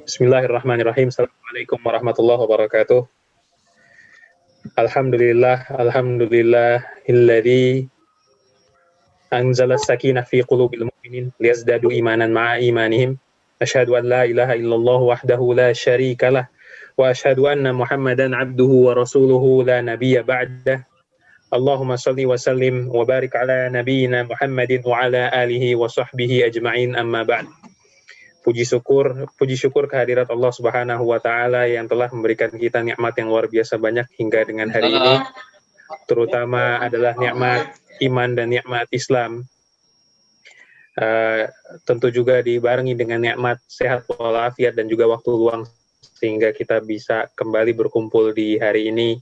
Bismillahirrahmanirrahim. Assalamualaikum warahmatullahi wabarakatuh. Alhamdulillahilladzi anzala sakinah fi qulubil mu'minin liyazdadu imanan ma'a imanihim. Asyhadu an la ilaha illallah wahdahu la syarikalah wa asyhadu anna Muhammadan abduhu wa rasuluhu la nabiyya ba'dah. Allahumma salli wa sallim wa barik ala nabiyyina Muhammadin wa ala alihi wa sahbihi ajma'in, amma ba'd. Puji syukur kehadirat Allah Subhanahu wa taala yang telah memberikan kita nikmat yang luar biasa banyak hingga dengan hari ini, terutama adalah nikmat iman dan nikmat Islam. Tentu juga dibarengi dengan nikmat sehat walafiat dan juga waktu luang sehingga kita bisa kembali berkumpul di hari ini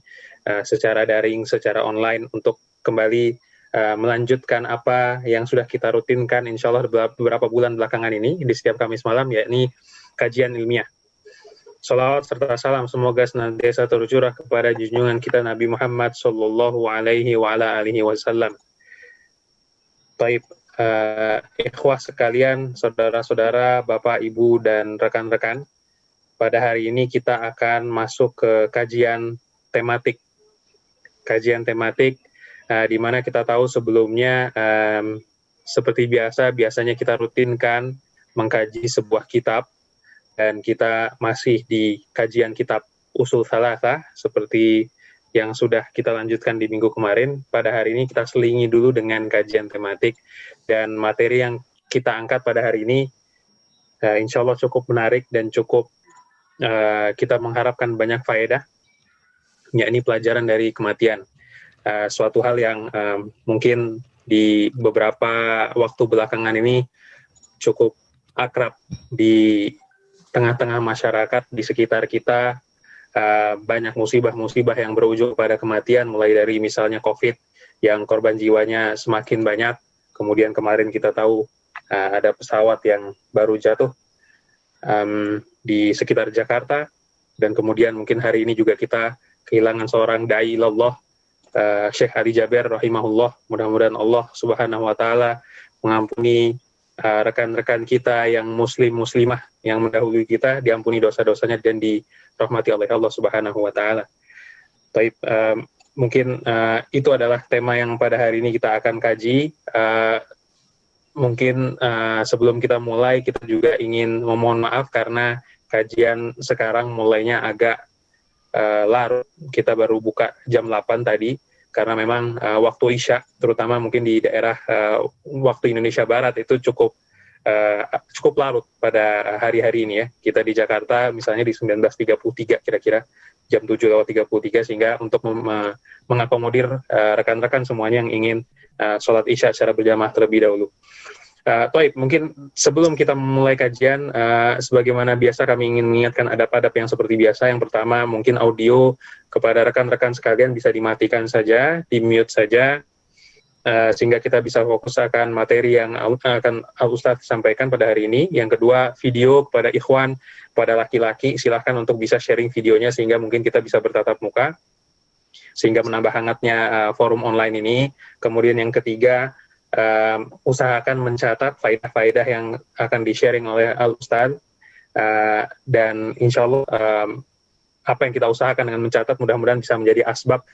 secara daring, secara online untuk kembali melanjutkan apa yang sudah kita rutinkan insya Allah beberapa bulan belakangan ini di setiap Kamis malam, yakni kajian ilmiah. Salawat serta salam semoga senantiasa tercurah kepada junjungan kita Nabi Muhammad sallallahu alaihi wa ala alihi wasallam. Baik, ikhwah sekalian, saudara-saudara, Bapak, Ibu, dan rekan-rekan, pada hari ini kita akan masuk ke kajian tematik. Di mana kita tahu sebelumnya seperti biasanya kita rutinkan mengkaji sebuah kitab, dan kita masih di kajian kitab Ushul Tsalatsah seperti yang sudah kita lanjutkan di minggu kemarin. Pada hari ini kita selingi dulu dengan kajian tematik, dan materi yang kita angkat pada hari ini insya Allah cukup menarik dan cukup kita mengharapkan banyak faedah, yakni pelajaran dari kematian. Suatu hal yang mungkin di beberapa waktu belakangan ini cukup akrab di tengah-tengah masyarakat di sekitar kita. Banyak musibah-musibah yang berujung pada kematian, mulai dari misalnya COVID yang korban jiwanya semakin banyak, kemudian kemarin kita tahu ada pesawat yang baru jatuh di sekitar Jakarta, dan kemudian mungkin hari ini juga kita kehilangan seorang da'i ilallah, Syekh Ali Jaber rahimahullah. Mudah-mudahan Allah Subhanahu wa taala mengampuni rekan-rekan kita yang muslimah yang mendahului kita, diampuni dosa-dosanya dan dirahmati oleh Allah Subhanahu wa taala. Baik, mungkin itu adalah tema yang pada hari ini kita akan kaji. Mungkin sebelum kita mulai, kita juga ingin memohon maaf karena kajian sekarang mulainya agak larut. Kita baru buka jam 8 tadi, karena memang waktu Isya, terutama mungkin di daerah waktu Indonesia Barat itu cukup larut pada hari-hari ini ya. Kita di Jakarta misalnya di 19.33 kira-kira, jam 7:33, sehingga untuk mengakomodir rekan-rekan semuanya yang ingin sholat Isya secara berjamaah terlebih dahulu. Taib, mungkin sebelum kita memulai kajian, sebagaimana biasa kami ingin mengingatkan adab-adab yang seperti biasa. Yang pertama, mungkin audio kepada rekan-rekan sekalian bisa dimatikan saja, di-mute saja, sehingga kita bisa fokus akan materi yang akan Al-Ustadz sampaikan pada hari ini. Yang kedua, video kepada ikhwan, pada laki-laki, silahkan untuk bisa sharing videonya sehingga mungkin kita bisa bertatap muka, sehingga menambah hangatnya forum online ini. Kemudian yang ketiga, usahakan mencatat faedah-faedah yang akan di-sharing oleh Al-Ustadz, dan insya Allah apa yang kita usahakan dengan mencatat mudah-mudahan bisa menjadi asbab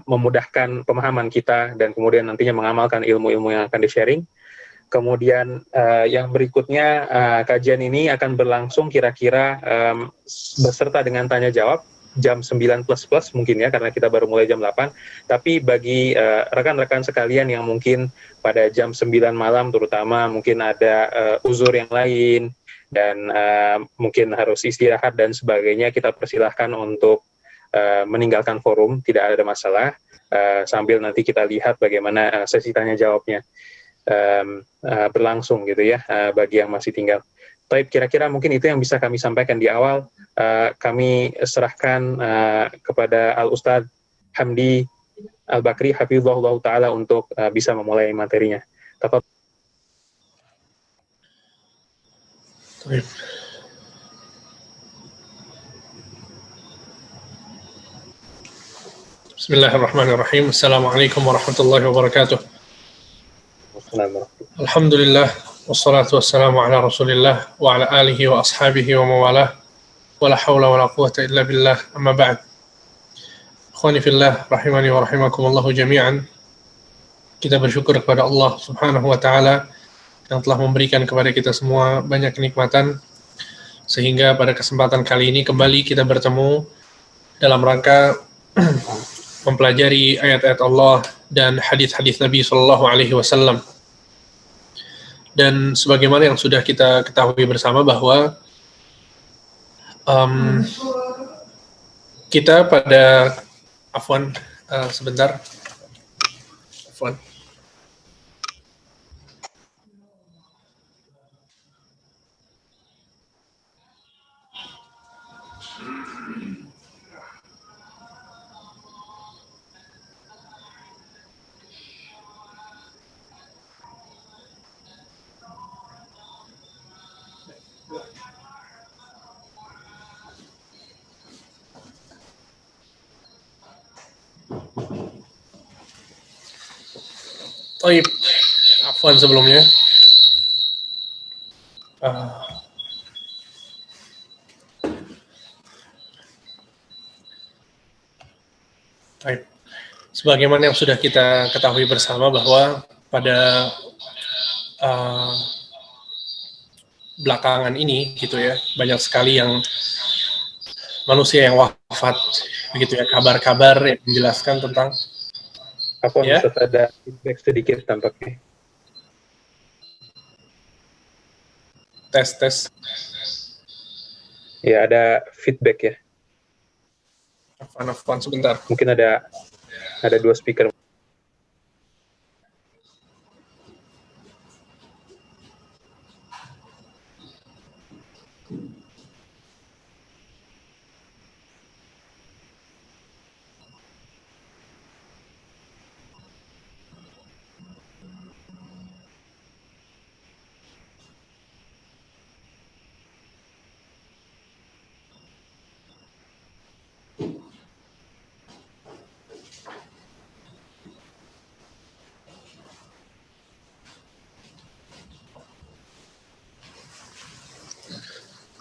memudahkan pemahaman kita dan kemudian nantinya mengamalkan ilmu-ilmu yang akan di-sharing. Kemudian yang berikutnya, kajian ini akan berlangsung kira-kira beserta dengan tanya jawab jam 9++ mungkin ya, karena kita baru mulai jam 8. Tapi bagi rekan-rekan sekalian yang mungkin pada jam 9 malam terutama mungkin ada uzur yang lain dan mungkin harus istirahat dan sebagainya, kita persilahkan untuk meninggalkan forum, tidak ada masalah, sambil nanti kita lihat bagaimana sesi tanya jawabnya berlangsung gitu ya, bagi yang masih tinggal. Baik, kira-kira mungkin itu yang bisa kami sampaikan di awal. Kami serahkan kepada Al-Ustadz Hamdi Al-Bakri hafizahullah ta'ala untuk bisa memulai materinya. Bismillahirrahmanirrahim. Assalamualaikum warahmatullahi wabarakatuh. Alhamdulillah, Wassalatu wassalamu ala Rasulillah wa ala alihi wa ashabihi wa mawalah. Wala hawla wala quwwata illa billah. Amma ba'd. Ikhwani fillah rahimani wa rahimakumullahu jami'an. Kita bersyukur kepada Allah Subhanahu wa taala yang telah memberikan kepada kita semua banyak kenikmatan sehingga pada kesempatan kali ini kembali kita bertemu dalam rangka mempelajari ayat-ayat Allah dan hadis-hadis Nabi sallallahu alaihi wasallam. Dan sebagaimana yang sudah kita ketahui bersama bahwa kita pada sebentar. Baik, afwan sebelumnya. Baik. Sebagaimana yang sudah kita ketahui bersama bahwa pada belakangan ini gitu ya, banyak sekali yang manusia yang wafat begitu ya, kabar-kabar yang menjelaskan tentang ya? Ada feedback sedikit tampaknya. Tes. Ya, ada feedback ya. Afwan sebentar. Mungkin ada 2 speaker.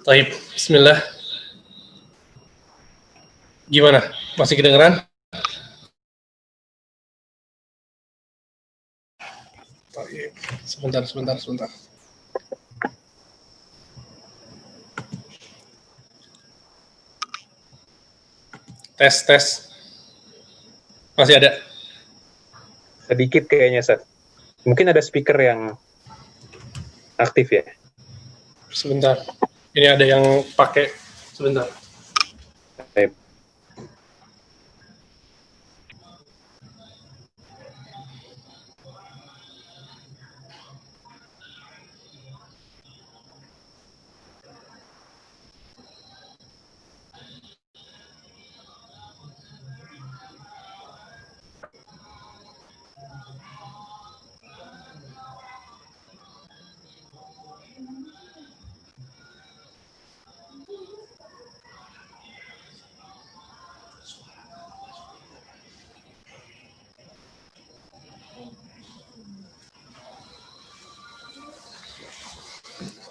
Baik, bismillah. Gimana? Masih kedengeran? Sebentar. Tes. Masih ada? Sedikit kayaknya, Seth. Mungkin ada speaker yang aktif ya? Sebentar. Ini ada yang pakai. Sebentar. Baik.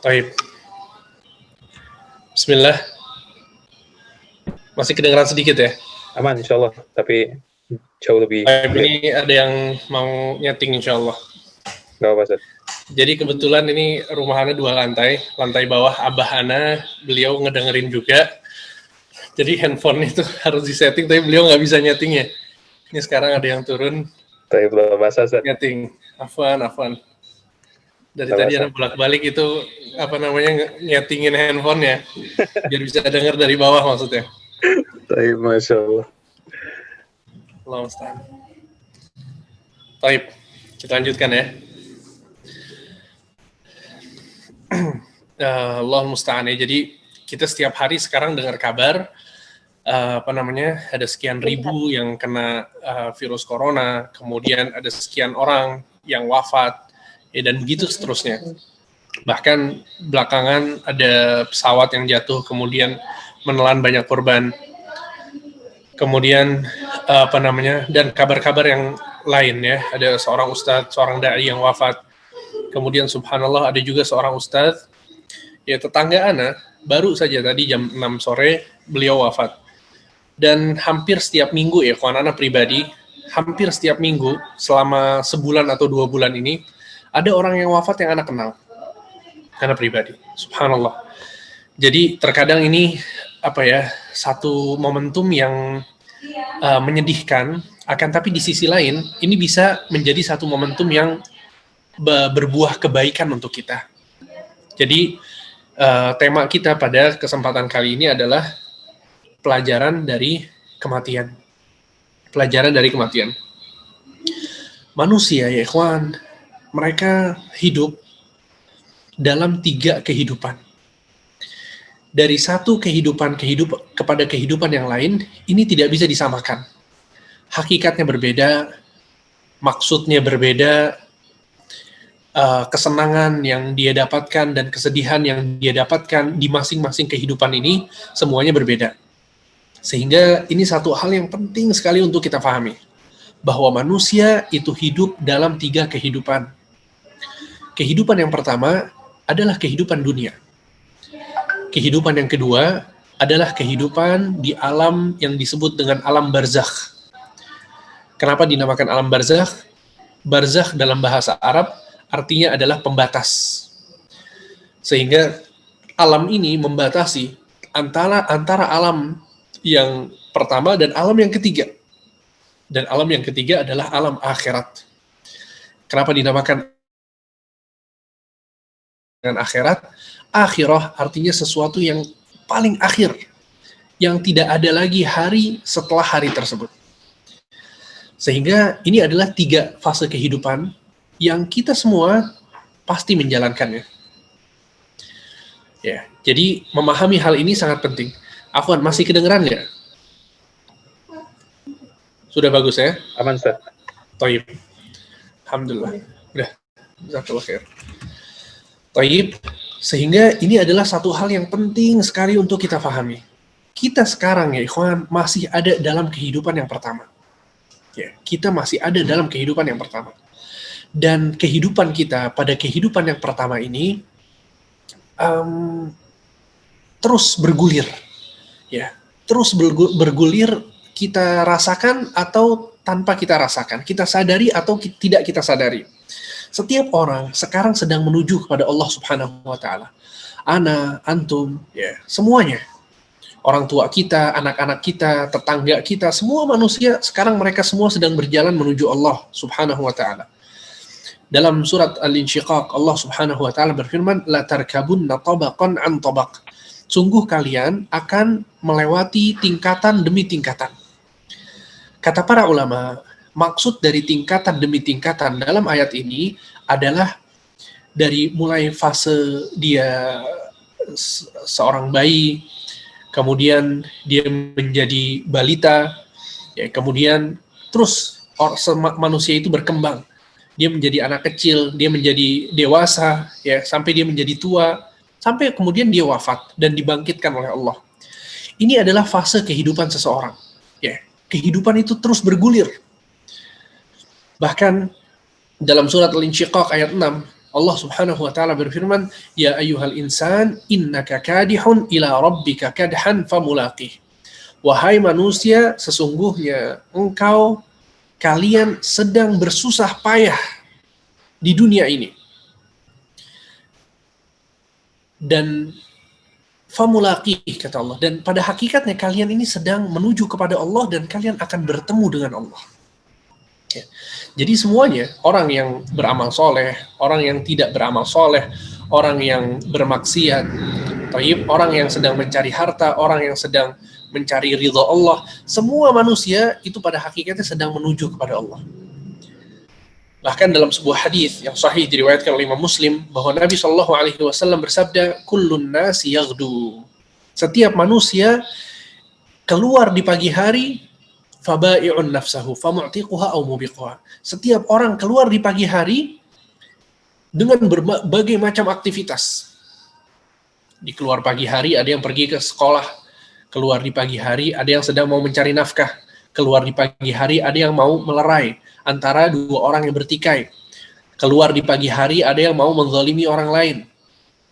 Baik. Bismillah. Masih kedengeran sedikit ya? Aman insyaallah, tapi jauh lebih. Baik, ini ada yang mau nyeting insyaallah. Gak apa, Seth. Jadi kebetulan ini rumah Ana 2 lantai. Lantai bawah Abah Ana, beliau ngedengerin juga. Jadi handphone itu harus disetting, tapi beliau nggak bisa nyetingnya. Ini sekarang ada yang turun. Tapi belum bahasa, Seth. Nyeting. Afwan. Dari tadi Ana bolak-balik itu nyetingin handphonenya biar bisa dengar dari bawah maksudnya. Baik, Masya Allah. Allah musta'an. Baik, kita lanjutkan ya. Allah musta'an ya. Jadi kita setiap hari sekarang dengar kabar ada sekian ribu yang kena virus corona, kemudian ada sekian orang yang wafat. Dan begitu seterusnya. Bahkan belakangan ada pesawat yang jatuh kemudian menelan banyak korban. Kemudian dan kabar-kabar yang lain ya, ada seorang ustadz, seorang dai yang wafat. Kemudian subhanallah ada juga seorang ustadz, ya tetangga ana, baru saja tadi jam 6 sore beliau wafat. Dan hampir setiap minggu ya, kawan ana pribadi, hampir setiap minggu selama sebulan atau 2 bulan ini, ada orang yang wafat yang ana kenal. Ana pribadi, subhanallah. Jadi terkadang ini satu momentum yang menyedihkan, akan tapi di sisi lain ini bisa menjadi satu momentum yang berbuah kebaikan untuk kita. Jadi tema kita pada kesempatan kali ini adalah pelajaran dari kematian. Pelajaran dari kematian. Manusia ya ikhwan, mereka hidup dalam 3 kehidupan. Dari satu kehidupan kepada kehidupan yang lain, ini tidak bisa disamakan. Hakikatnya berbeda, maksudnya berbeda, kesenangan yang dia dapatkan dan kesedihan yang dia dapatkan di masing-masing kehidupan ini semuanya berbeda. Sehingga ini satu hal yang penting sekali untuk kita pahami, bahwa manusia itu hidup dalam 3 kehidupan. Kehidupan yang pertama adalah kehidupan dunia. Kehidupan yang kedua adalah kehidupan di alam yang disebut dengan alam barzakh. Kenapa dinamakan alam barzakh? Barzakh dalam bahasa Arab artinya adalah pembatas. Sehingga alam ini membatasi antara alam yang pertama dan alam yang ketiga. Dan alam yang ketiga adalah alam akhirat. Kenapa dinamakan dengan akhirat? Akhirah artinya sesuatu yang paling akhir, yang tidak ada lagi hari setelah hari tersebut. Sehingga ini adalah 3 fase kehidupan yang kita semua pasti menjalankannya. Ya, jadi memahami hal ini sangat penting. Afwan, masih kedengeran nggak? Sudah bagus ya? Aman, Ustaz. Thayyib. Alhamdulillah. Udah. Jazakallah khair. Thayyib. Sehingga ini adalah satu hal yang penting sekali untuk kita pahami. Kita sekarang ya ikhwan masih ada dalam kehidupan yang pertama. Ya, kita masih ada dalam kehidupan yang pertama. Dan kehidupan kita pada kehidupan yang pertama ini terus bergulir, ya, terus bergulir, kita rasakan atau tanpa kita rasakan, kita sadari atau tidak kita sadari. Setiap orang sekarang sedang menuju kepada Allah Subhanahu wa Ta'ala. Ana, antum, ya, semuanya. Orang tua kita, anak-anak kita, tetangga kita, semua manusia sekarang mereka semua sedang berjalan menuju Allah Subhanahu wa Ta'ala. Dalam surat Al-Insyiqaq, Allah Subhanahu wa Ta'ala berfirman, la tarkabunna tabaqan an tabaq. Sungguh kalian akan melewati tingkatan demi tingkatan. Kata para ulama, maksud dari tingkatan demi tingkatan dalam ayat ini adalah dari mulai fase dia seorang bayi, kemudian dia menjadi balita, ya, kemudian terus manusia itu berkembang. Dia menjadi anak kecil, dia menjadi dewasa, ya, sampai dia menjadi tua, sampai kemudian dia wafat dan dibangkitkan oleh Allah. Ini adalah fase kehidupan seseorang. Ya, kehidupan itu terus bergulir. Bahkan dalam surat Al-Insyiqaq ayat 6, Allah Subhanahu wa Ta'ala berfirman, ya ayyuhal insan innaka kadihun ila rabbika kadhan famulaqih. Wahai manusia, sesungguhnya kalian sedang bersusah payah di dunia ini. Dan famulaqih, kata Allah, dan pada hakikatnya kalian ini sedang menuju kepada Allah dan kalian akan bertemu dengan Allah. Ya. Jadi semuanya, orang yang beramal soleh, orang yang tidak beramal soleh, orang yang bermaksiat, orang yang sedang mencari harta, orang yang sedang mencari ridha Allah, semua manusia itu pada hakikatnya sedang menuju kepada Allah. Bahkan dalam sebuah hadis yang sahih diriwayatkan oleh Imam Muslim, bahwa Nabi SAW bersabda, kullun nasi yaghdu. Setiap manusia keluar di pagi hari, fabai'un nafsahu famu'tiquha aw mubiquha. Setiap orang keluar di pagi hari dengan berbagai macam aktivitas. Di keluar pagi hari ada yang pergi ke sekolah, keluar di pagi hari ada yang sedang mau mencari nafkah, keluar di pagi hari ada yang mau melerai antara 2 orang yang bertikai, Keluar di pagi hari ada yang mau menzalimi orang lain.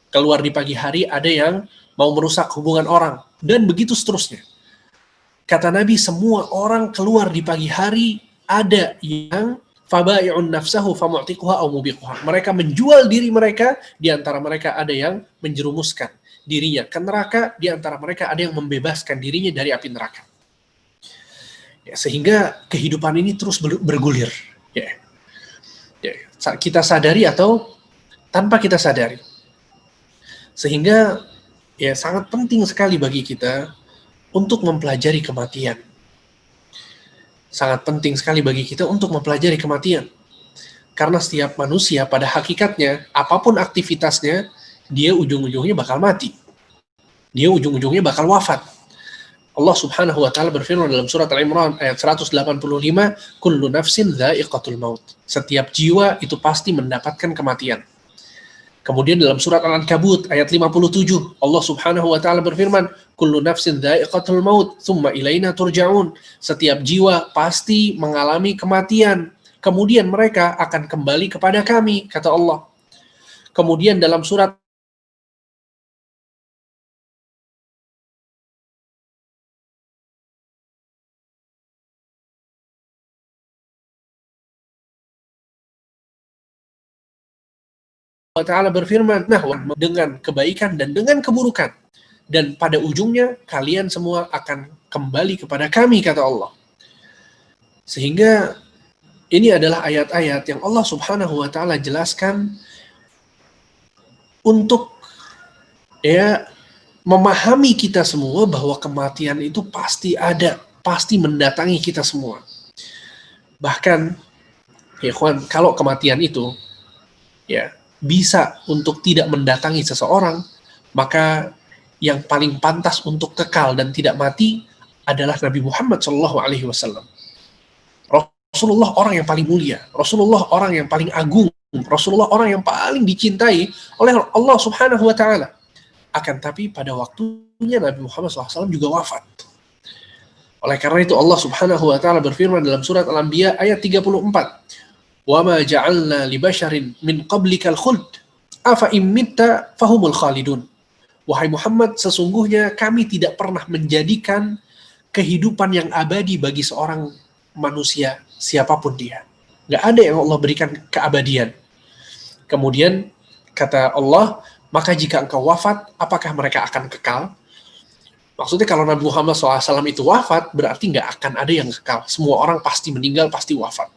Keluar di pagi hari ada yang mau merusak hubungan orang. Dan begitu seterusnya. Kata Nabi, semua orang keluar di pagi hari, ada yang fabai'un nafsahu famu'tiquha aw mubiquha. Mereka menjual diri mereka, di antara mereka ada yang menjerumuskan dirinya ke neraka, di antara mereka ada yang membebaskan dirinya dari api neraka. Ya, sehingga kehidupan ini terus bergulir. Ya. Kita sadari atau tanpa kita sadari. Sehingga ya sangat penting sekali bagi kita untuk mempelajari kematian. Sangat penting sekali bagi kita untuk mempelajari kematian. Karena setiap manusia pada hakikatnya, apapun aktivitasnya, dia ujung-ujungnya bakal mati. Dia ujung-ujungnya bakal wafat. Allah Subhanahu wa taala berfirman dalam surat Al-Imran ayat 185, kullu nafsin dha'iqatul maut. Setiap jiwa itu pasti mendapatkan kematian. Kemudian dalam surat Al-Ankabut ayat 57, Allah Subhanahu wa taala berfirman, kullu nafsin dha'iqatul maut, tsumma ilaina turja'un. Setiap jiwa pasti mengalami kematian, kemudian mereka akan kembali kepada kami, kata Allah. Kemudian dalam surat Allah Ta'ala berfirman, nah, dengan kebaikan dan dengan keburukan. Dan pada ujungnya, kalian semua akan kembali kepada kami, kata Allah. Sehingga ini adalah ayat-ayat yang Allah Subhanahu wa Ta'ala jelaskan untuk memahami kita semua bahwa kematian itu pasti ada, pasti mendatangi kita semua. Bahkan, ya kawan, kalau kematian itu bisa untuk tidak mendatangi seseorang, maka yang paling pantas untuk kekal dan tidak mati adalah Nabi Muhammad SAW. Rasulullah orang yang paling mulia, Rasulullah orang yang paling agung, Rasulullah orang yang paling dicintai oleh Allah Subhanahu wa Ta'ala. Akan tapi pada waktunya Nabi Muhammad SAW juga wafat. Oleh karena itu Allah Subhanahu wa Ta'ala berfirman dalam surat Al-Anbiya ayat 34, وَمَا جَعَلْنَا لِبَشَرٍ مِنْ قَبْلِكَ الْخُلْدِ أَفَإِنْ مِتَّ فَهُمُ الْخَالِدُونَ. Wahai Muhammad, sesungguhnya kami tidak pernah menjadikan kehidupan yang abadi bagi seorang manusia, siapapun dia. Nggak ada yang Allah berikan keabadian. Kemudian kata Allah, maka jika engkau wafat, apakah mereka akan kekal? Maksudnya kalau Nabi Muhammad SAW itu wafat, berarti nggak akan ada yang kekal. Semua orang pasti meninggal, pasti wafat.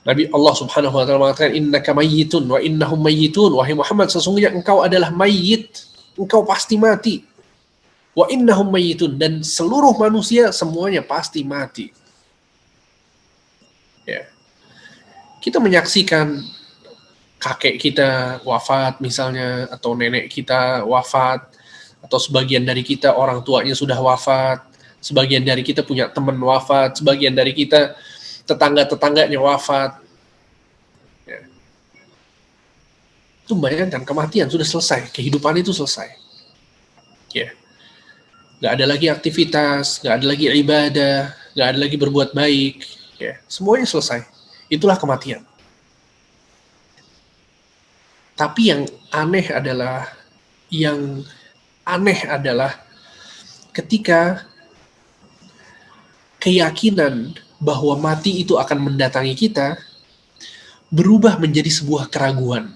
Nabi Allah Subhanahu wa Ta'ala mengatakan, innaka mayyitun wa innahum mayyitun. Wahai Muhammad, sesungguhnya engkau adalah mayyit, engkau pasti mati. Wa innahum mayyitun, dan seluruh manusia semuanya pasti mati. Kita menyaksikan kakek kita wafat misalnya, atau nenek kita wafat, atau sebagian dari kita orang tuanya sudah wafat, sebagian dari kita punya teman wafat, sebagian dari kita tetangga-tetangganya wafat. Itu bayangkan, kematian sudah selesai, kehidupan itu selesai. Nggak ada lagi aktivitas, nggak ada lagi ibadah, nggak ada lagi berbuat baik. Semuanya selesai. Itulah kematian. Tapi yang aneh adalah ketika keyakinan bahwa mati itu akan mendatangi kita berubah menjadi sebuah keraguan.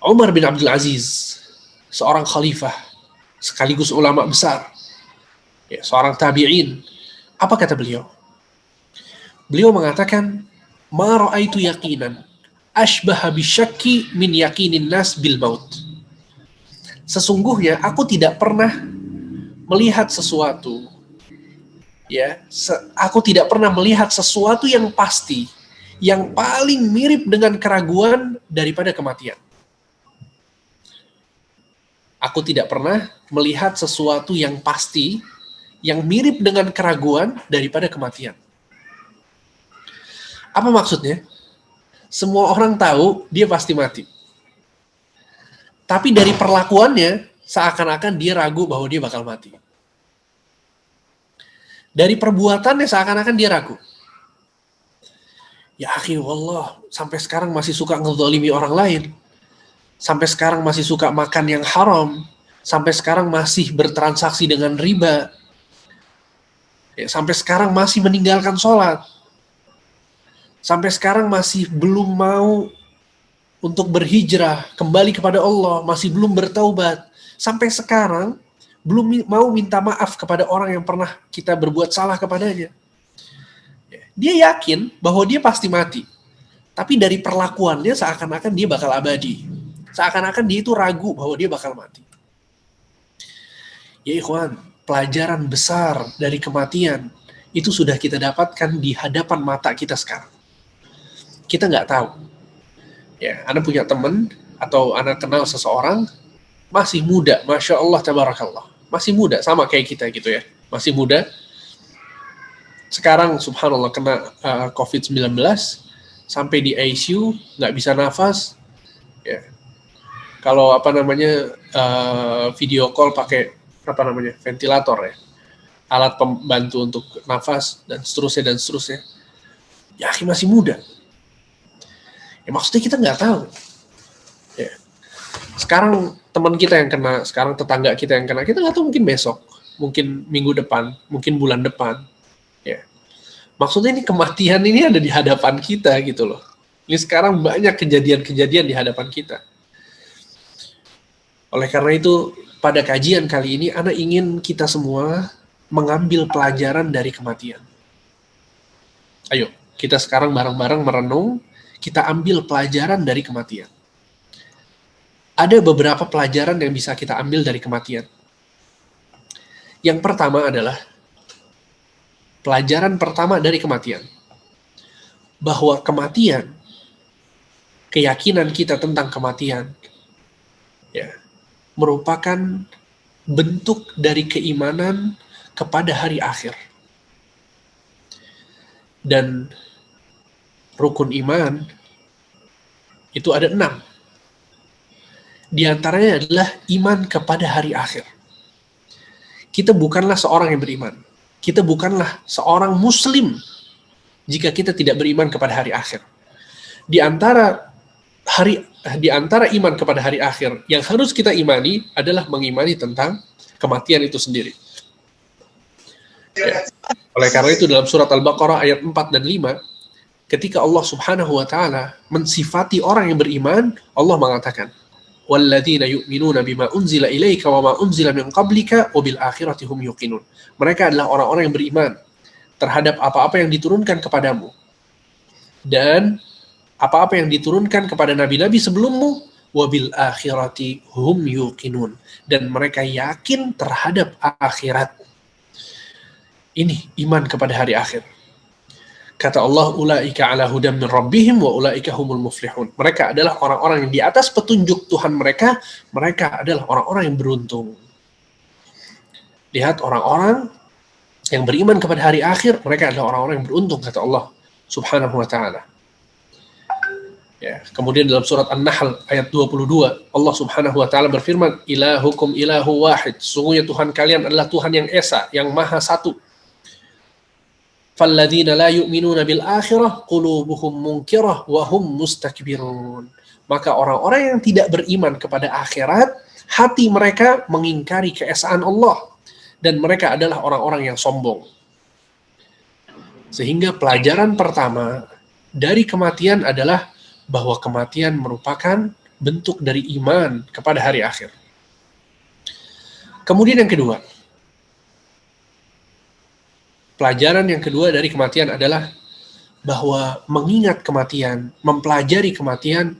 Umar bin Abdul Aziz, seorang khalifah, sekaligus ulama besar, seorang tabi'in, apa kata beliau? Beliau mengatakan, ma ra'aitu yaqinan ashbaha bisyakki min yakinin nas bil maut. Sesungguhnya aku tidak pernah melihat sesuatu, aku tidak pernah melihat sesuatu yang pasti, yang paling mirip dengan keraguan daripada kematian. Aku tidak pernah melihat sesuatu yang pasti, yang mirip dengan keraguan daripada kematian. Apa maksudnya? Semua orang tahu dia pasti mati. Tapi dari perlakuannya, seakan-akan dia ragu bahwa dia bakal mati. Dari perbuatannya seakan-akan dia ragu. Ya akhi wallah, sampai sekarang masih suka ngezalimi orang lain. Sampai sekarang masih suka makan yang haram. Sampai sekarang masih bertransaksi dengan riba. Ya, sampai sekarang masih meninggalkan sholat. Sampai sekarang masih belum mau untuk berhijrah, kembali kepada Allah, masih belum bertaubat. Sampai sekarang belum mau minta maaf kepada orang yang pernah kita berbuat salah kepadanya. Dia yakin bahwa dia pasti mati. Tapi dari perlakuannya seakan-akan dia bakal abadi. Seakan-akan dia itu ragu bahwa dia bakal mati. Ya ikhwan, pelajaran besar dari kematian itu sudah kita dapatkan di hadapan mata kita sekarang. Kita nggak tahu. Ya, Anda punya teman atau Anda kenal seseorang masih muda, Masya Allah, Tabarakallah. Masih muda, sama kayak kita gitu ya. Masih muda. Sekarang subhanallah kena COVID-19, sampai di ICU, nggak bisa nafas. Ya. Kalau video call pakai ventilator ya, alat pembantu untuk nafas dan seterusnya. Ya, masih muda. Ya, maksudnya kita nggak tahu. Ya. Sekarang teman kita yang kena, sekarang tetangga kita yang kena, kita nggak tahu, mungkin besok, mungkin minggu depan, mungkin bulan depan. Ya. Maksudnya ini kematian ini ada di hadapan kita gitu loh. Ini sekarang banyak kejadian-kejadian di hadapan kita. Oleh karena itu, pada kajian kali ini, Ana ingin kita semua mengambil pelajaran dari kematian. Ayo, kita sekarang bareng-bareng merenung, kita ambil pelajaran dari kematian. Ada beberapa pelajaran yang bisa kita ambil dari kematian. Yang pertama adalah, pelajaran pertama dari kematian, bahwa kematian, keyakinan kita tentang kematian, ya, merupakan bentuk dari keimanan kepada hari akhir. Dan rukun iman itu ada 6. Di antaranya adalah iman kepada hari akhir. Kita bukanlah seorang yang beriman. Kita bukanlah seorang muslim jika kita tidak beriman kepada hari akhir. Di antara iman kepada hari akhir yang harus kita imani adalah mengimani tentang kematian itu sendiri. Ya. Oleh karena itu dalam surat Al-Baqarah ayat 4 dan 5, ketika Allah Subhanahu wa taala mensifati orang yang beriman, Allah mengatakan, "Walladzina yu'minuna bima unzila ilaika wa ma unzila min qablika wa bil akhirati hum yuqinun." Mereka adalah orang-orang yang beriman terhadap apa-apa yang diturunkan kepadamu dan apa-apa yang diturunkan kepada nabi-nabi sebelummu, wa bil akhirati hum yuqinun, dan mereka yakin terhadap akhirat. Ini iman kepada hari akhir. Kata Allah, ulaika ala hudam min rabbihim wa ulaika humul muflihun. Mereka adalah orang-orang yang di atas petunjuk Tuhan mereka, mereka adalah orang-orang yang beruntung. Lihat orang-orang yang beriman kepada hari akhir, mereka adalah orang-orang yang beruntung, kata Allah Subhanahu wa taala. Ya, kemudian dalam surat An-Nahl ayat 22, Allah Subhanahu wa taala berfirman, ilahukum ilahu wahid. Sungguhnya Tuhan kalian adalah Tuhan yang esa, yang maha satu. Falladzina la yu'minuna bil akhirah qulubuhum munkirah wa hum mustakbirun. Maka orang-orang yang tidak beriman kepada akhirat, hati mereka mengingkari keesaan Allah dan mereka adalah orang-orang yang sombong. Sehingga pelajaran pertama dari kematian adalah bahwa kematian merupakan bentuk dari iman kepada hari akhir. Kemudian yang kedua, pelajaran yang kedua dari kematian adalah bahwa mengingat kematian, mempelajari kematian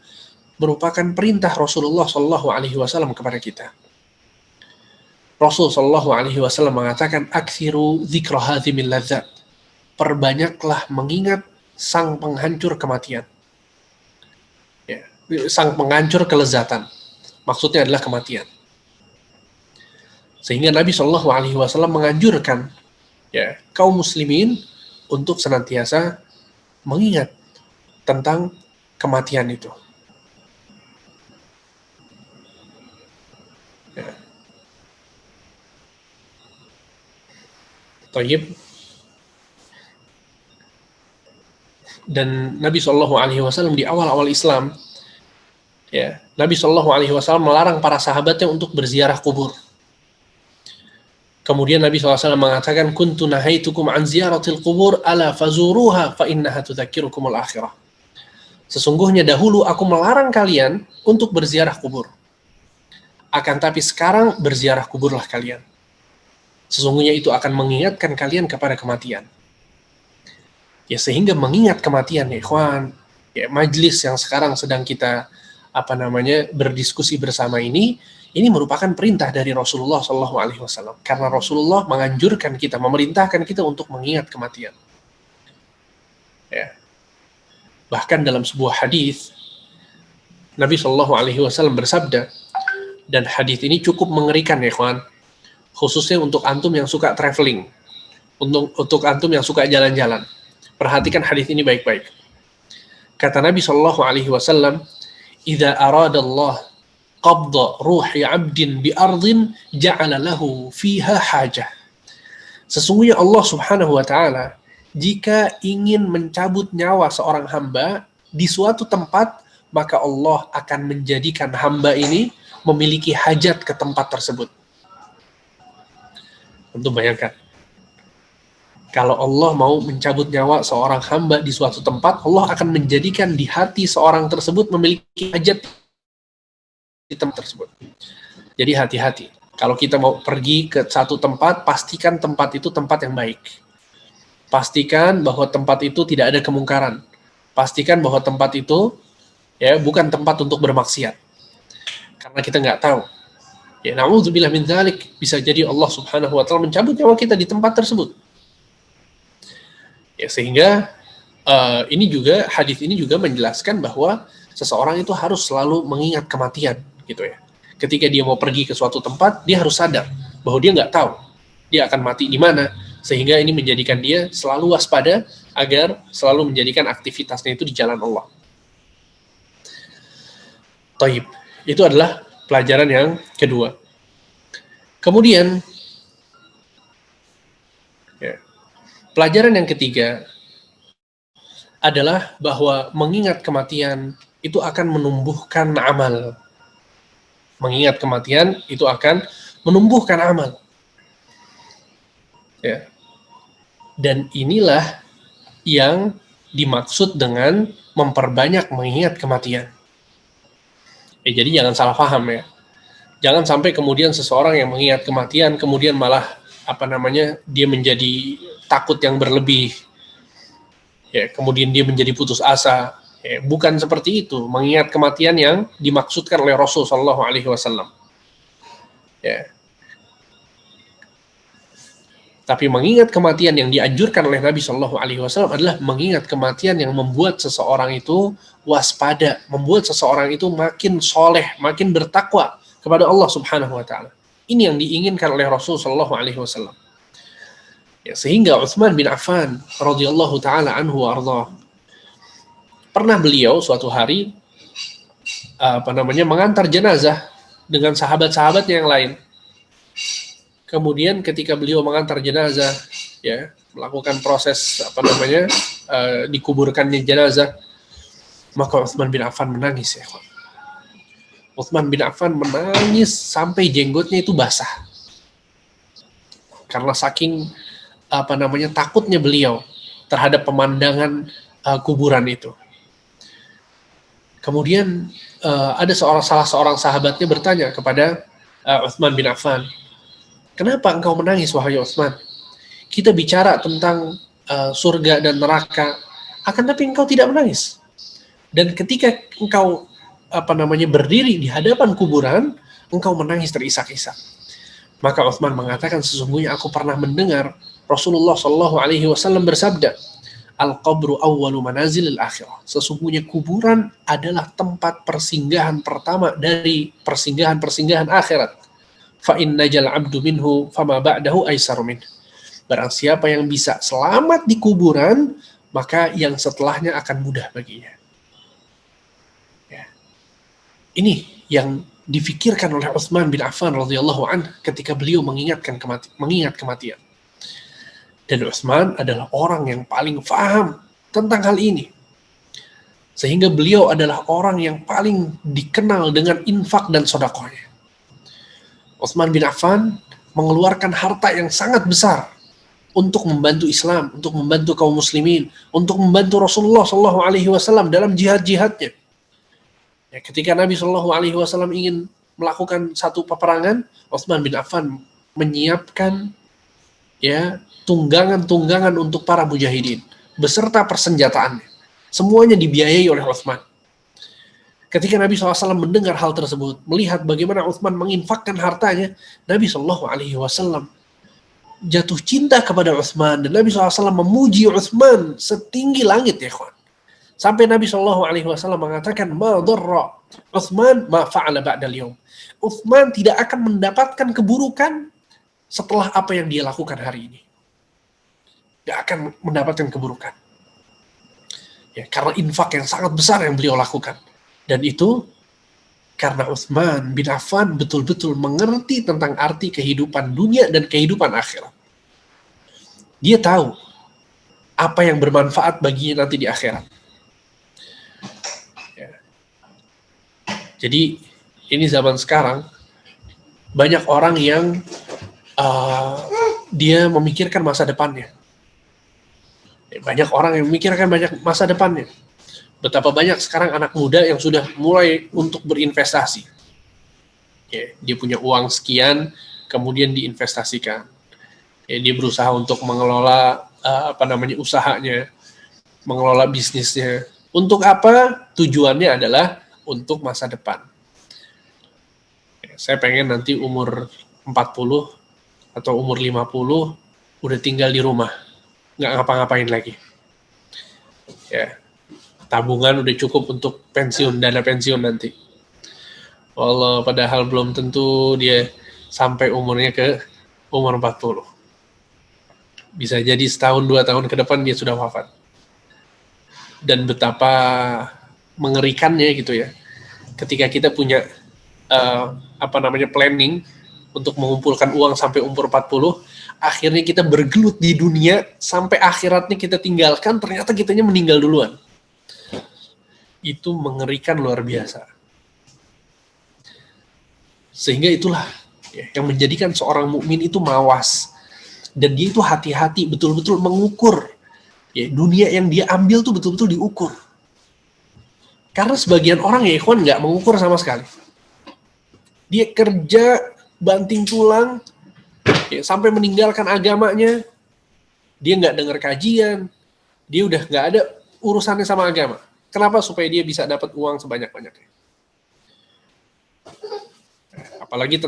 merupakan perintah Rasulullah SAW kepada kita. Rasul SAW mengatakan, "Aktsiru dzikra hadzimil ladzat." Perbanyaklah mengingat sang penghancur kematian. Ya, sang penghancur kelezatan. Maksudnya adalah kematian. Sehingga Nabi SAW menganjurkan kaum muslimin untuk senantiasa mengingat tentang kematian itu. Ya. Tayyib. dan Nabi SAW di awal-awal Islam, ya, Nabi SAW melarang para sahabatnya untuk berziarah kubur. Kemudian Nabi SAW mengatakan, kuntu nahaitukum an ziyaratil kubur ala fazuruha fa innaha tudzakirukumul akhirah. Sesungguhnya dahulu aku melarang kalian untuk berziarah kubur. Akan tapi sekarang berziarah kuburlah kalian. Sesungguhnya itu akan mengingatkan kalian kepada kematian. Ya, sehingga mengingat kematian, ya ikhwan, ya, majlis yang sekarang sedang kita berdiskusi bersama ini merupakan perintah dari Rasulullah SAW. Karena Rasulullah menganjurkan kita, memerintahkan kita untuk mengingat kematian. Ya. Bahkan dalam sebuah hadis, Nabi SAW bersabda, dan hadis ini cukup mengerikan, ya ikhwan, khususnya untuk antum yang suka traveling, untuk antum yang suka jalan-jalan. Perhatikan hadis ini baik-baik. Kata Nabi SAW, "Idza aradallah qabda ruhi 'abdin bi ardin ja'ala lahu fiha hajah." Sesungguhnya Allah Subhanahu wa taala jika ingin mencabut nyawa seorang hamba di suatu tempat, maka Allah akan menjadikan hamba ini memiliki hajat ke tempat tersebut. Tentu bayangkan, kalau Allah mau mencabut nyawa seorang hamba di suatu tempat, Allah akan menjadikan di hati seorang tersebut memiliki hajat di tempat tersebut. Jadi hati-hati. Kalau kita mau pergi ke satu tempat, pastikan tempat itu tempat yang baik. Pastikan bahwa tempat itu tidak ada kemungkaran. Pastikan bahwa tempat itu ya bukan tempat untuk bermaksiat. Karena kita nggak tahu. Ya, na'udzubillah min dzalik, bisa jadi Allah Subhanahu wa taala mencabut nyawa kita di tempat tersebut. Ya, sehingga hadis ini juga menjelaskan bahwa seseorang itu harus selalu mengingat kematian, gitu ya. Ketika dia mau pergi ke suatu tempat, dia harus sadar bahwa dia nggak tahu dia akan mati di mana, sehingga ini menjadikan dia selalu waspada agar selalu menjadikan aktivitasnya itu di jalan Allah. Taib. Itu adalah pelajaran yang kedua. Kemudian pelajaran yang ketiga adalah bahwa mengingat kematian itu akan menumbuhkan amal. Mengingat kematian itu akan menumbuhkan amal. Ya. Dan inilah yang dimaksud dengan memperbanyak mengingat kematian. Jadi jangan salah paham ya. Jangan sampai kemudian seseorang yang mengingat kematian kemudian malah dia menjadi takut yang berlebih, ya, kemudian dia menjadi putus asa. Ya, bukan seperti itu mengingat kematian yang dimaksudkan oleh Rasul Shallallahu Alaihi Wasallam. Ya. Tapi mengingat kematian yang dianjurkan oleh Nabi Shallallahu Alaihi Wasallam adalah mengingat kematian yang membuat seseorang itu waspada, membuat seseorang itu makin soleh, makin bertakwa kepada Allah Subhanahu Wa Taala. Ini yang diinginkan oleh Rasul Shallallahu Alaihi Wasallam. Ya, sehingga Utsman bin Affan radhiyallahu taala anhu warḍah, pernah beliau suatu hari mengantar jenazah dengan sahabat-sahabatnya yang lain. Kemudian ketika beliau mengantar jenazah, ya, melakukan proses dikuburkannya jenazah, maka Utsman bin Affan menangis, ya. Utsman bin Affan menangis sampai jenggotnya itu basah. Karena saking takutnya beliau terhadap pemandangan kuburan itu. Kemudian ada salah seorang sahabatnya bertanya kepada Utsman bin Affan, "Kenapa engkau menangis, wahai Utsman? Kita bicara tentang surga dan neraka, akan tapi engkau tidak menangis. Dan ketika engkau berdiri di hadapan kuburan, engkau menangis terisak-isak." Maka Utsman mengatakan, "Sesungguhnya aku pernah mendengar Rasulullah Shallallahu Alaihi Wasallam bersabda, al-qabru awwalu manazilil akhirah. Sesungguhnya kuburan adalah tempat persinggahan pertama dari persinggahan-persinggahan akhirat. Fa in najal abdu minhu fama ba'dahu aisaru min." Barang siapa yang bisa selamat di kuburan, maka yang setelahnya akan mudah baginya. Ya. Ini yang difikirkan oleh Utsman bin Affan radhiyallahu anhu ketika beliau mengingat kematian. Dan Utsman adalah orang yang paling paham tentang hal ini. Sehingga beliau adalah orang yang paling dikenal dengan infak dan sedekahnya. Utsman bin Affan mengeluarkan harta yang sangat besar untuk membantu Islam, untuk membantu kaum muslimin, untuk membantu Rasulullah SAW dalam jihad-jihadnya. Ya, ketika Nabi SAW ingin melakukan satu peperangan, Utsman bin Affan menyiapkan ya tunggangan-tunggangan untuk para mujahidin beserta persenjataannya. Semuanya dibiayai oleh Utsman. Ketika Nabi SAW mendengar hal tersebut, melihat bagaimana Utsman menginfakkan hartanya, Nabi SAW jatuh cinta kepada Utsman, dan Nabi SAW memuji Utsman setinggi langit, ya kawan. Sampai Nabi SAW mengatakan, ma dharra Utsman ma fa'ala ba'dal yaum. Utsman tidak akan mendapatkan keburukan setelah apa yang dia lakukan hari ini. Tidak akan mendapatkan keburukan. Ya, karena infak yang sangat besar yang beliau lakukan. Dan itu karena Utsman bin Affan betul-betul mengerti tentang arti kehidupan dunia dan kehidupan akhirat. Dia tahu apa yang bermanfaat baginya nanti di akhirat. Ya. Jadi ini zaman sekarang banyak orang yang dia memikirkan masa depannya. Banyak orang yang memikirkan banyak masa depannya. Betapa banyak sekarang anak muda yang sudah mulai untuk berinvestasi. Ya, dia punya uang sekian, kemudian diinvestasikan. Ya, dia berusaha untuk mengelola usahanya, mengelola bisnisnya. Untuk apa? Tujuannya adalah untuk masa depan. Ya, saya pengen nanti umur 40 atau umur 50 udah tinggal di rumah, nggak ngapa-ngapain lagi. Ya. Tabungan udah cukup untuk pensiun, dana pensiun nanti. Wallah, padahal belum tentu dia sampai umurnya ke umur 40. Bisa jadi setahun, 2 tahun ke depan dia sudah wafat. Dan betapa mengerikannya gitu ya. Ketika kita punya planning untuk mengumpulkan uang sampai umur 40, akhirnya kita bergelut di dunia sampai akhiratnya kita tinggalkan, ternyata kitanya meninggal duluan. Itu mengerikan luar biasa. Sehingga itulah ya, yang menjadikan seorang mukmin itu mawas, dan dia itu hati-hati betul-betul mengukur ya, dunia yang dia ambil tuh betul-betul diukur. Karena sebagian orang ya ikhwan nggak mengukur sama sekali. Dia kerja banting tulang ya, sampai meninggalkan agamanya. Dia nggak dengar kajian, dia udah nggak ada urusannya sama agama. Kenapa? Supaya dia bisa dapat uang sebanyak-banyaknya. Apalagi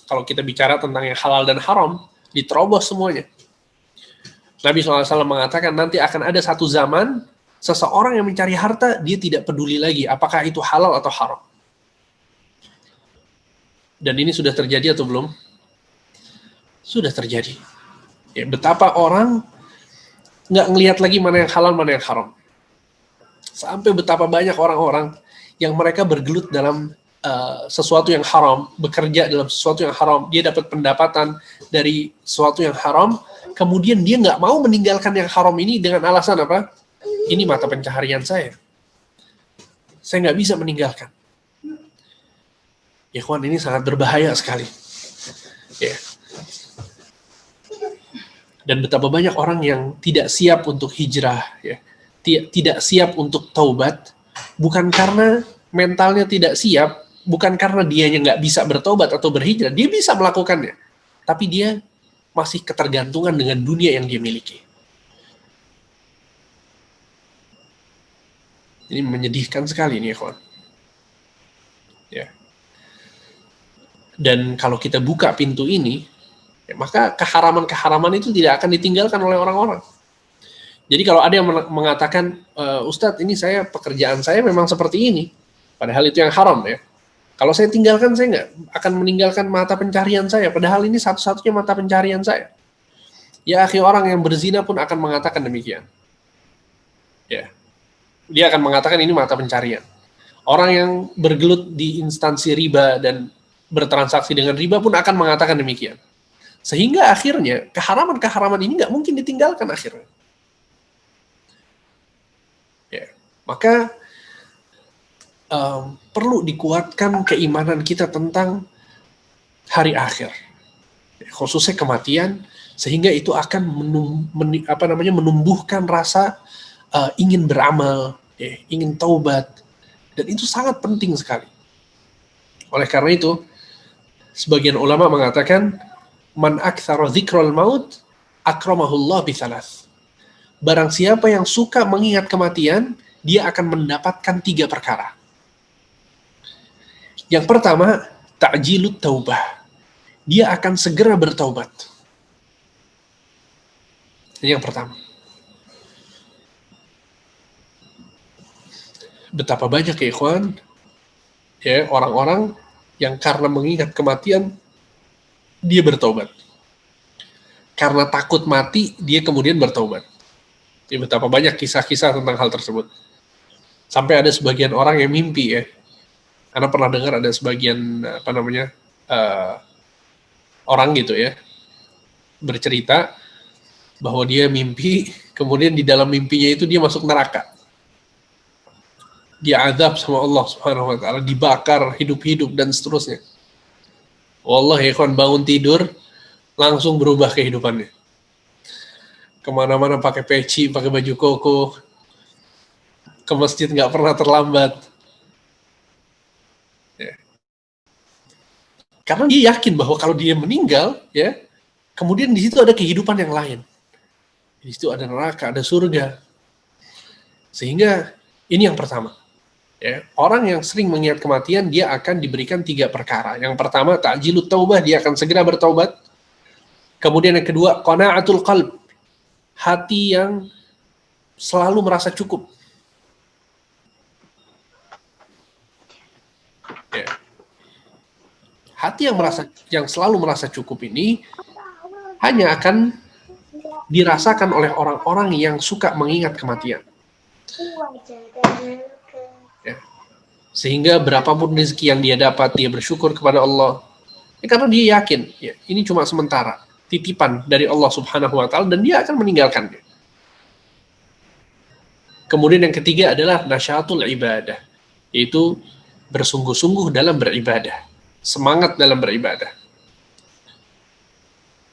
kalau kita bicara tentang yang halal dan haram, diterobos semuanya. Nabi SAW mengatakan nanti akan ada satu zaman, seseorang yang mencari harta, dia tidak peduli lagi apakah itu halal atau haram. Dan ini sudah terjadi atau belum? Sudah terjadi. Ya, betapa orang nggak ngelihat lagi mana yang halal, mana yang haram. Sampai betapa banyak orang-orang yang mereka bergelut dalam sesuatu yang haram, bekerja dalam sesuatu yang haram, dia dapat pendapatan dari sesuatu yang haram, kemudian dia nggak mau meninggalkan yang haram ini dengan alasan apa? Ini mata pencaharian saya nggak bisa meninggalkan. Ya kawan, ini sangat berbahaya sekali. Ya. Dan betapa banyak orang yang tidak siap untuk hijrah, ya. Tidak siap untuk taubat, bukan karena mentalnya tidak siap, bukan karena dianya nggak bisa bertobat atau berhijrah, dia bisa melakukannya, tapi dia masih ketergantungan dengan dunia yang dia miliki. Ini menyedihkan sekali ini, ya kawan. Ya. Dan kalau kita buka pintu ini, ya, maka keharaman-keharaman itu tidak akan ditinggalkan oleh orang-orang. Jadi kalau ada yang mengatakan, Ustadz, ini pekerjaan saya memang seperti ini, padahal itu yang haram ya. Kalau saya tinggalkan, saya nggak akan meninggalkan mata pencarian saya, padahal ini satu-satunya mata pencarian saya. Ya, orang yang berzina pun akan mengatakan demikian. Ya, dia akan mengatakan ini mata pencarian. Orang yang bergelut di instansi riba dan bertransaksi dengan riba pun akan mengatakan demikian. Sehingga akhirnya keharaman-keharaman ini nggak mungkin ditinggalkan akhirnya. Ya, maka perlu dikuatkan keimanan kita tentang hari akhir, khususnya kematian, sehingga itu akan menumbuhkan rasa ingin beramal, ingin taubat, dan itu sangat penting sekali. Oleh karena itu, sebagian ulama mengatakan, man aktsara dzikral maut akramahullah bitsalas. Barang siapa yang suka mengingat kematian, dia akan mendapatkan 3 perkara. Yang pertama, ta'jilut taubah. Dia akan segera bertaubat. Ini yang pertama. Betapa banyak ya ikhwan, ya, orang-orang yang karena mengingat kematian, dia bertaubat. Karena takut mati, dia kemudian bertaubat. Ya, betapa banyak kisah-kisah tentang hal tersebut. Sampai ada sebagian orang yang mimpi, ya. Karena pernah dengar ada sebagian orang gitu ya, bercerita bahwa dia mimpi, kemudian di dalam mimpinya itu dia masuk neraka. Dia azab sama Allah Subhanahu wa taala, dibakar hidup-hidup dan seterusnya. Wallahi ikhwan, bangun tidur langsung berubah kehidupannya. Kemana-mana pakai peci, pakai baju koko, ke masjid nggak pernah terlambat. Ya. Karena dia yakin bahwa kalau dia meninggal, ya, kemudian di situ ada kehidupan yang lain. Di situ ada neraka, ada surga. Sehingga ini yang pertama. Ya, orang yang sering mengingat kematian, dia akan diberikan 3 perkara. Yang pertama, ta'jilut taubah, dia akan segera bertaubat. Kemudian yang kedua, qana'atul qalb, hati yang selalu merasa cukup. Ya. Hati yang selalu merasa cukup ini hanya akan dirasakan oleh orang-orang yang suka mengingat kematian. Ya. Sehingga berapapun rezeki yang dia dapat, dia bersyukur kepada Allah. Ya, karena dia yakin, ya, ini cuma sementara, titipan dari Allah Subhanahu wa taala, dan dia akan meninggalkannya. Kemudian yang ketiga adalah nasyatul ibadah, yaitu bersungguh-sungguh dalam beribadah, semangat dalam beribadah.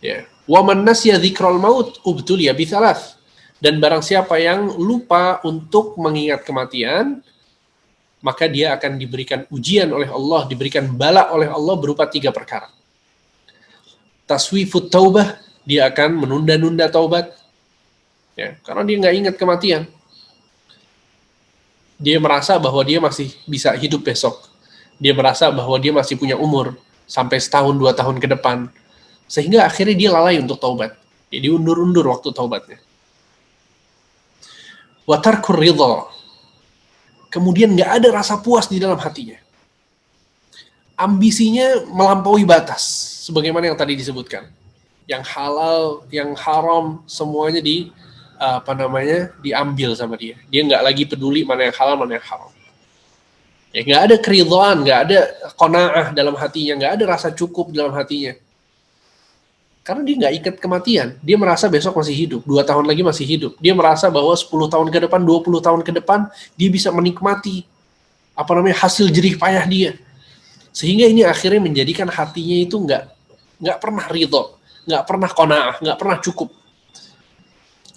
Ya, wa man nasiya dzikral maut ubtuliya bitsalas. Dan barang siapa yang lupa untuk mengingat kematian, maka dia akan diberikan ujian oleh Allah, diberikan bala oleh Allah berupa 3 perkara. Taswifut taubah, dia akan menunda-nunda taubat. Ya, karena dia nggak ingat kematian. Dia merasa bahwa dia masih bisa hidup besok. Dia merasa bahwa dia masih punya umur sampai 1-2 tahun ke depan. Sehingga akhirnya dia lalai untuk taubat. Dia diundur-undur waktu taubatnya. Wa tarkur ridha. Kemudian nggak ada rasa puas di dalam hatinya. Ambisinya melampaui batas, sebagaimana yang tadi disebutkan. Yang halal, yang haram, semuanya diambil sama dia. Dia nggak lagi peduli mana yang halal, mana yang haram. Ya, nggak ada keridhaan, nggak ada qanaah dalam hatinya, nggak ada rasa cukup dalam hatinya. Karena dia nggak ikat kematian. Dia merasa besok masih hidup, 2 tahun lagi masih hidup. Dia merasa bahwa 10 tahun ke depan, 20 tahun ke depan, dia bisa menikmati hasil jerih payah dia. Sehingga ini akhirnya menjadikan hatinya itu nggak pernah ridho, nggak pernah qanaah, nggak pernah cukup.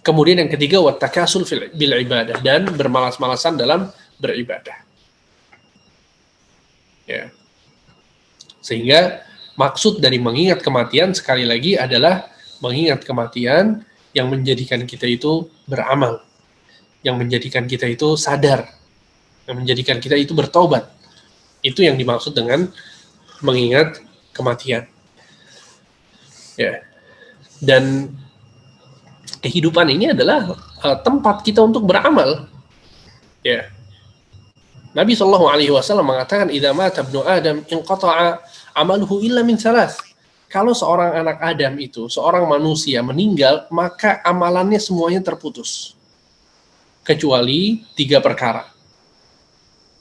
Kemudian yang ketiga, wattakasul bil ibadah, dan bermalas-malasan dalam beribadah. Ya. Sehingga maksud dari mengingat kematian sekali lagi adalah mengingat kematian yang menjadikan kita itu beramal, yang menjadikan kita itu sadar, yang menjadikan kita itu bertaubat. Itu yang dimaksud dengan mengingat kematian. Ya. Dan kehidupan ini adalah tempat kita untuk beramal. Ya. Nabi SAW mengatakan, "Idza mata ibnu Adam inqata'a amaluhu illa min salas." Kalau seorang anak Adam itu, seorang manusia meninggal, maka amalannya semuanya terputus. Kecuali 3 perkara.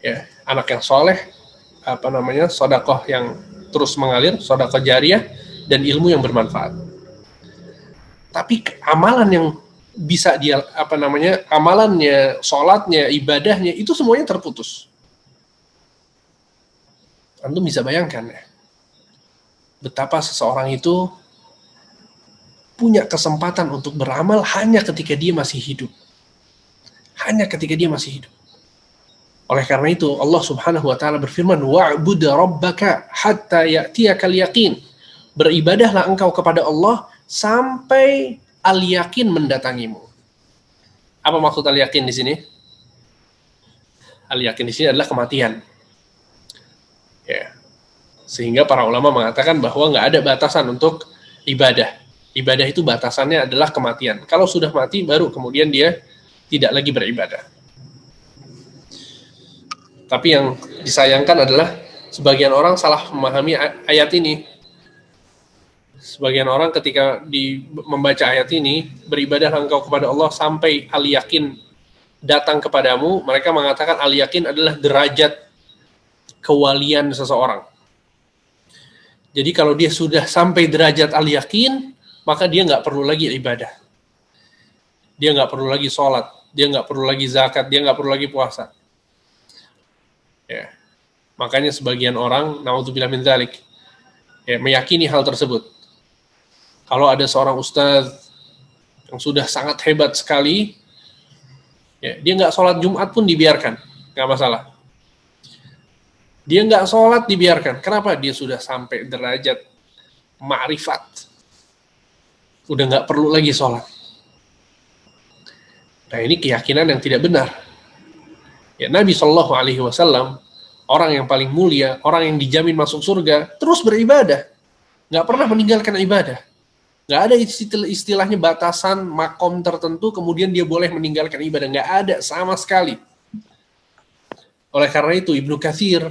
Ya, anak yang soleh, sedekah yang terus mengalir, sedekah jariyah, dan ilmu yang bermanfaat. Tapi amalan yang bisa dia amalannya, sholatnya, ibadahnya, itu semuanya terputus. Antum bisa bayangkan ya, betapa seseorang itu punya kesempatan untuk beramal hanya ketika dia masih hidup. Hanya ketika dia masih hidup. Oleh karena itu, Allah Subhanahu wa taala berfirman, "Wa'bud rabbaka hatta ya'tiyakal yaqin." Beribadahlah engkau kepada Allah sampai al-yakin mendatangimu. Apa maksud al-yakin di sini? Al-yakin di sini adalah kematian. Ya. Sehingga para ulama mengatakan bahwa nggak ada batasan untuk ibadah. Ibadah itu batasannya adalah kematian. Kalau sudah mati, baru kemudian dia tidak lagi beribadah. Tapi yang disayangkan adalah sebagian orang salah memahami ayat ini. Sebagian orang ketika membaca ayat ini, beribadahlah engkau kepada Allah sampai al-yakin datang kepadamu, mereka mengatakan al-yakin adalah derajat kewalian seseorang. Jadi kalau dia sudah sampai derajat al-yakin, maka dia nggak perlu lagi ibadah. Dia nggak perlu lagi sholat, dia nggak perlu lagi zakat, dia nggak perlu lagi puasa. Ya. Makanya sebagian orang, naudzubillah min dzalik, ya, meyakini hal tersebut. Kalau ada seorang ustadz yang sudah sangat hebat sekali, ya, dia nggak sholat Jumat pun dibiarkan, nggak masalah. Dia nggak sholat dibiarkan. Kenapa? Dia sudah sampai derajat ma'rifat. Udah nggak perlu lagi sholat. Nah, ini keyakinan yang tidak benar. Ya, Nabi SAW, orang yang paling mulia, orang yang dijamin masuk surga, terus beribadah. Nggak pernah meninggalkan ibadah. Nggak ada istilahnya batasan makom tertentu, kemudian dia boleh meninggalkan ibadah. Nggak ada sama sekali. Oleh karena itu, Ibnu Katsir,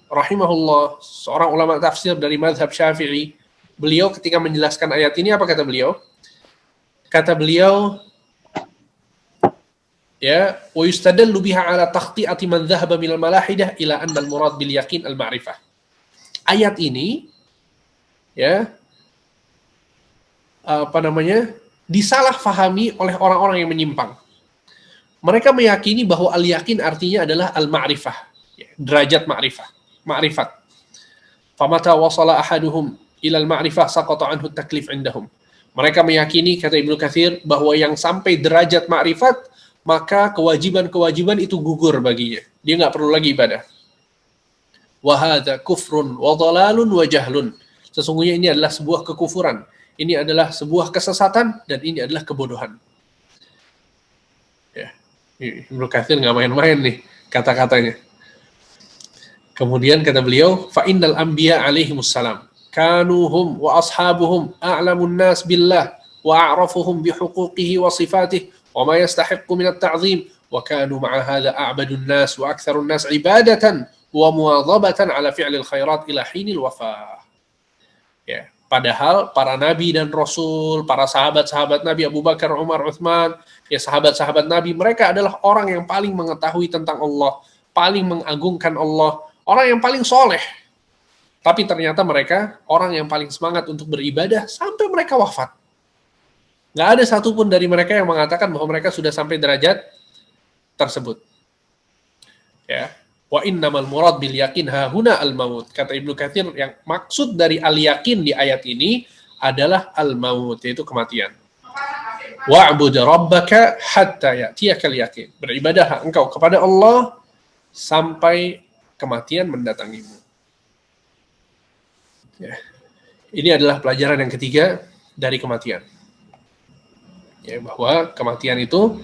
rahimahullah, seorang ulama tafsir dari mazhab Syafi'i, beliau ketika menjelaskan ayat ini, apa kata beliau? Kata beliau, ya, wa yustadallu biha ala takhti'ati man dhahaba minal malahidah ila anna al-murad bil yaqin al-ma'rifah. Ayat ini, ya, disalahfahami oleh orang-orang yang menyimpang. Mereka meyakini bahwa al-yakin artinya adalah al-ma'rifah, ya, derajat ma'rifat. Famata wasala ahaduhum ilal ma'rifah saqata anhu taklif indahum. Mereka meyakini, kata Ibnu Katsir, bahwa yang sampai derajat ma'rifat, maka kewajiban-kewajiban itu gugur baginya. Dia nggak perlu lagi ibadah. Wa hadza kufrun wa dhalalun wa jahlun. Sesungguhnya ini adalah sebuah kekufuran. Ini adalah sebuah kesesatan dan ini adalah kebodohan. Ya, Ibnu Katsir nggak main-main nih kata-katanya. Kemudian kata beliau, fa innal anbiya alaihimussalam kanuhum wa ashabuhum a'lamun nas billah wa a'rafuhum bihuquqihi wa sifatihi wa ma yastahiqqu min at-ta'zim wa kanu ma'a hadha a'badun nas wa aktsarun nas ibadatan wa muwadhabatan ala fi'lil khairat ila hinil wafah. Ya, padahal para nabi dan rasul, para sahabat-sahabat Nabi Abu Bakar, Umar, Utsman, ya sahabat-sahabat Nabi, mereka adalah orang yang paling mengetahui tentang Allah, paling mengagungkan Allah, orang yang paling soleh. Tapi ternyata mereka orang yang paling semangat untuk beribadah sampai mereka wafat. Nggak ada satupun dari mereka yang mengatakan bahwa mereka sudah sampai derajat tersebut. Ya. Wa innamal murad bil yakin hahuna al maut. Kata Ibnu Katsir, yang maksud dari al yakin di ayat ini adalah al maut, yaitu kematian. Wa'bud rabbaka hatta ya'tiyakal yaqin. Beribadahlah engkau kepada Allah sampai kematian mendatangimu. Ya. Ini adalah pelajaran yang ketiga dari kematian. Ya, bahwa kematian itu